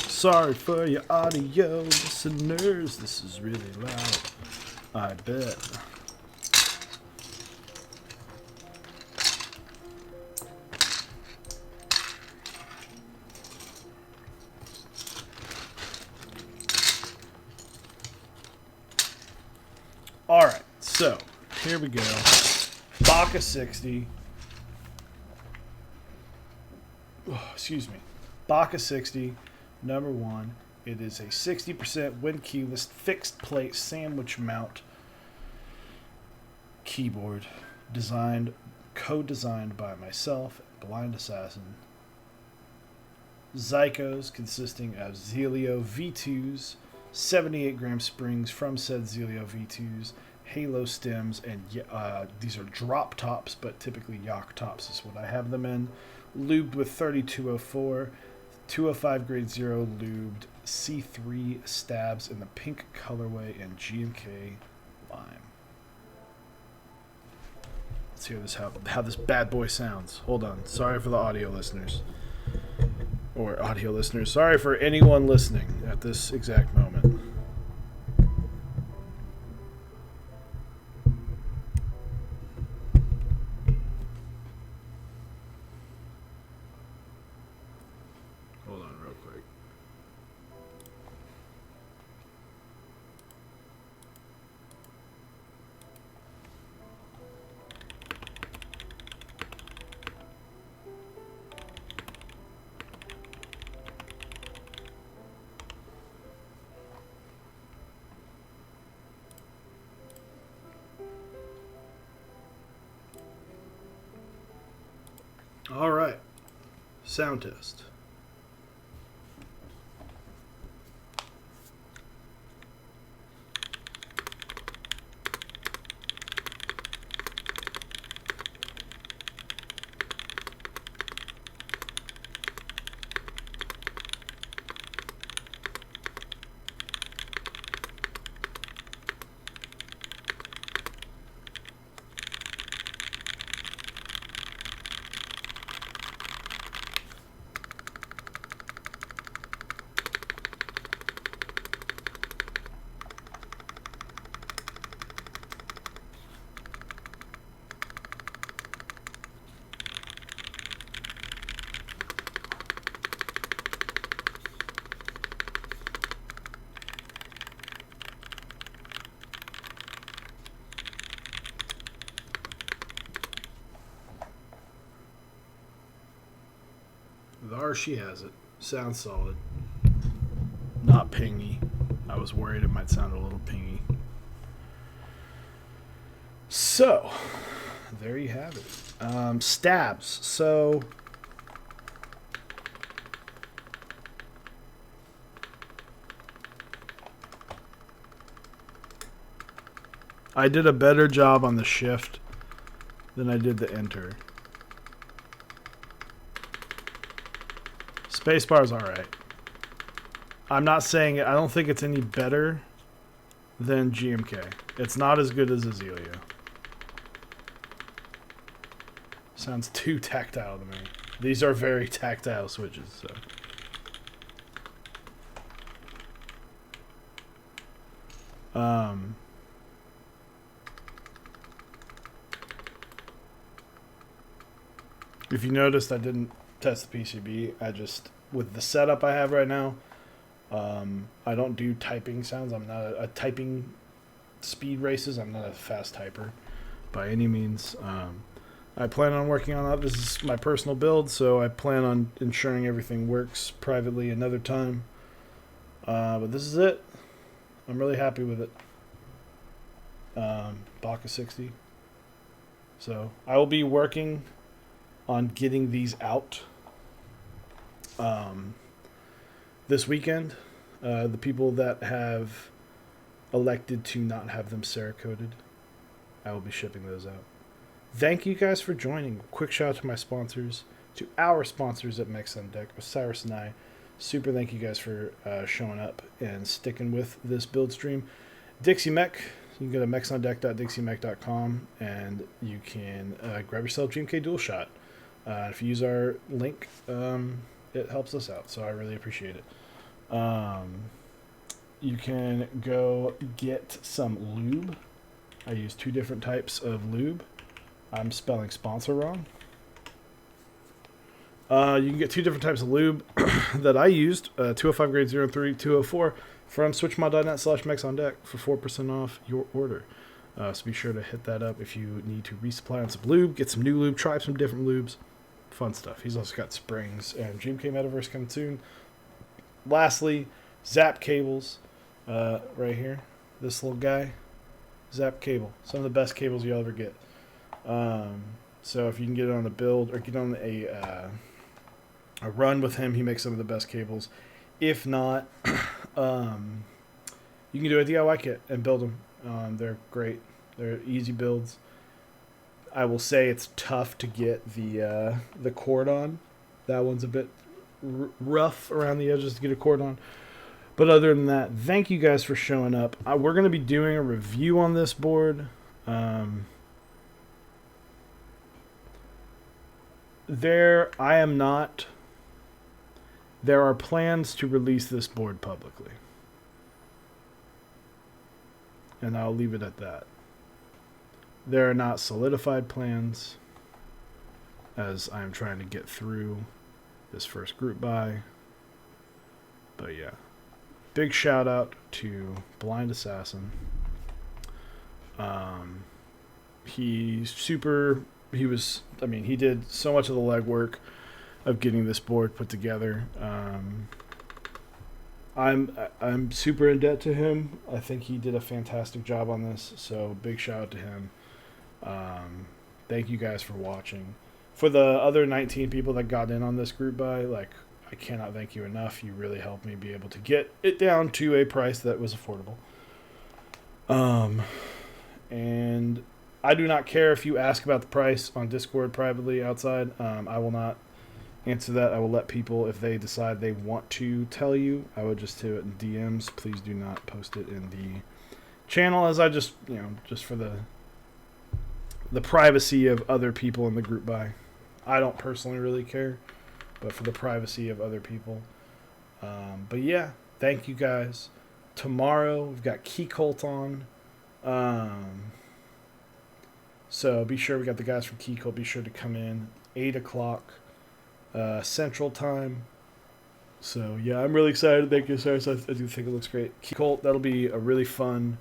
Sorry for your audio listeners, this is really loud. I bet. Alright, so here we go. Bacca60. Oh, excuse me. Bacca60. Number 1, it is a 60% wind keyless fixed plate sandwich mount keyboard co-designed by myself, Blind Assassin. Zycos consisting of Zelio V2s, 78 gram springs from said Zelio V2s, halo stems, and these are drop tops, but typically yoke tops is what I have them in. Lubed with 3204. 205 grade 0 lubed C3 stabs in the pink colorway and G&K lime. Let's hear this how this bad boy sounds. Hold on. Sorry for the audio listeners. Or audio listeners. Sorry for anyone listening at this exact moment. Sound test. There she has it. Sounds solid. Not pingy. I was worried it might sound a little pingy. So, there you have it. Stabs. So, I did a better job on the shift than I did the enter. Spacebar's alright. I'm not saying it. I don't think it's any better than GMK. It's not as good as Azalea. Sounds too tactile to me. These are very tactile switches, so. If you noticed, I didn't test the PCB. I just, with the setup I have right now, I don't do typing sounds. I'm not a typing speed races. I'm not a fast typer by any means. I plan on working on that. This is my personal build, so I plan on ensuring everything works privately another time. But this is it. I'm really happy with it. Bacca60. So I will be working on getting these out this weekend. The people that have elected to not have them Cerakoted, I will be shipping those out. Thank you guys for joining. Quick shout out to my sponsors, to our sponsors at Mechs on Deck, Osiris and I. Super thank you guys for showing up and sticking with this build stream. Dixie Mech, you can go to mechsondeck.dixiemech.com and you can grab yourself GMK DualShot. If you use our link, it helps us out, so I really appreciate it. You can go get some lube. I use 2 different types of lube. I'm spelling sponsor wrong. You can get 2 different types of lube that I used, 205 grade 03, 204, from switchmod.net/mechsondeck for 4% off your order. So be sure to hit that up if you need to resupply on some lube, get some new lube, try some different lubes. Fun stuff. He's also got springs and GMK Metaverse coming soon. Lastly, Zapp Cables, right here. This little guy, Zapp Cable. Some of the best cables you'll ever get. So if you can get it on the build or get on a run with him, he makes some of the best cables. If not, you can do a DIY kit and build them. They're great. They're easy builds. I will say it's tough to get the cord on. That one's a bit rough around the edges to get a cord on. But other than that, thank you guys for showing up. We're going to be doing a review on this board. There are plans to release this board publicly. And I'll leave it at that. There are not solidified plans, as I am trying to get through this first group buy. But yeah, big shout out to Blind Assassin. He did so much of the legwork of getting this board put together. I'm super in debt to him. I think he did a fantastic job on this, so big shout out to him. Thank you guys for watching. for the other 19 people that got in on this group buy, like, I cannot thank you enough. You really helped me be able to get it down to a price that was affordable. And I do not care if you ask about the price on Discord privately outside. I will not answer that. I will let people, if they decide they want to tell you, I would just do it in DMs. Please do not post it in the channel, as I just, just for the privacy of other people in the group buy. I don't personally really care, but for the privacy of other people. But yeah, thank you guys. Tomorrow we've got Key Colt on. So be sure, we got the guys from Key Colt. Be sure to come in 8 o'clock Central Time. So yeah, I'm really excited. Thank you, sir. So I do think it looks great. Key Colt, that'll be a really fun.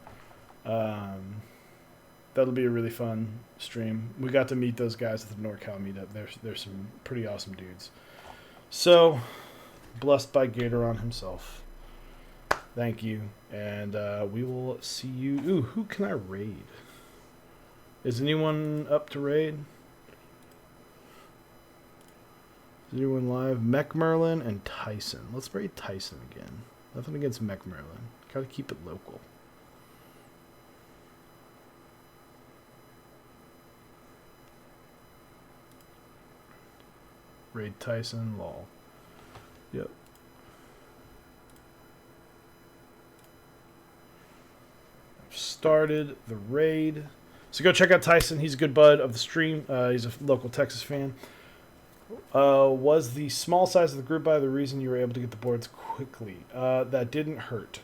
That'll be a really fun stream. We got to meet those guys at the NorCal meetup. They're some pretty awesome dudes. So, blessed by Gatoron himself. Thank you. And we will see you. Ooh, who can I raid? Is anyone up to raid? Is anyone live? Mech Merlin and Tyson. Let's raid Tyson again. Nothing against Mech Merlin. Gotta keep it local. Raid Tyson, lol. Yep. I've started the raid. So go check out Tyson. He's a good bud of the stream. He's a local Texas fan. Was the small size of the group buy the reason you were able to get the boards quickly? That didn't hurt.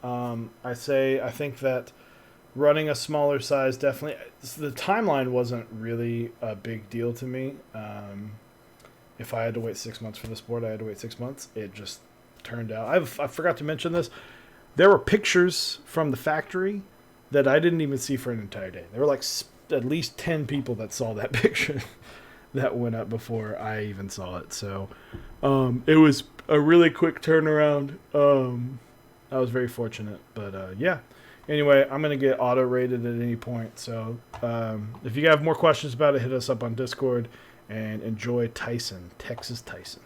I think that running a smaller size definitely... The timeline wasn't really a big deal to me. If I had to wait 6 months for this board, I had to wait 6 months. It just turned out... I forgot to mention this. There were pictures from the factory that I didn't even see for an entire day. There were like at least 10 people that saw that picture that went up before I even saw it. So it was a really quick turnaround. I was very fortunate. But yeah. Anyway, I'm going to get auto-rated at any point. So if you have more questions about it, hit us up on Discord. And enjoy Tyson, Texas Tyson.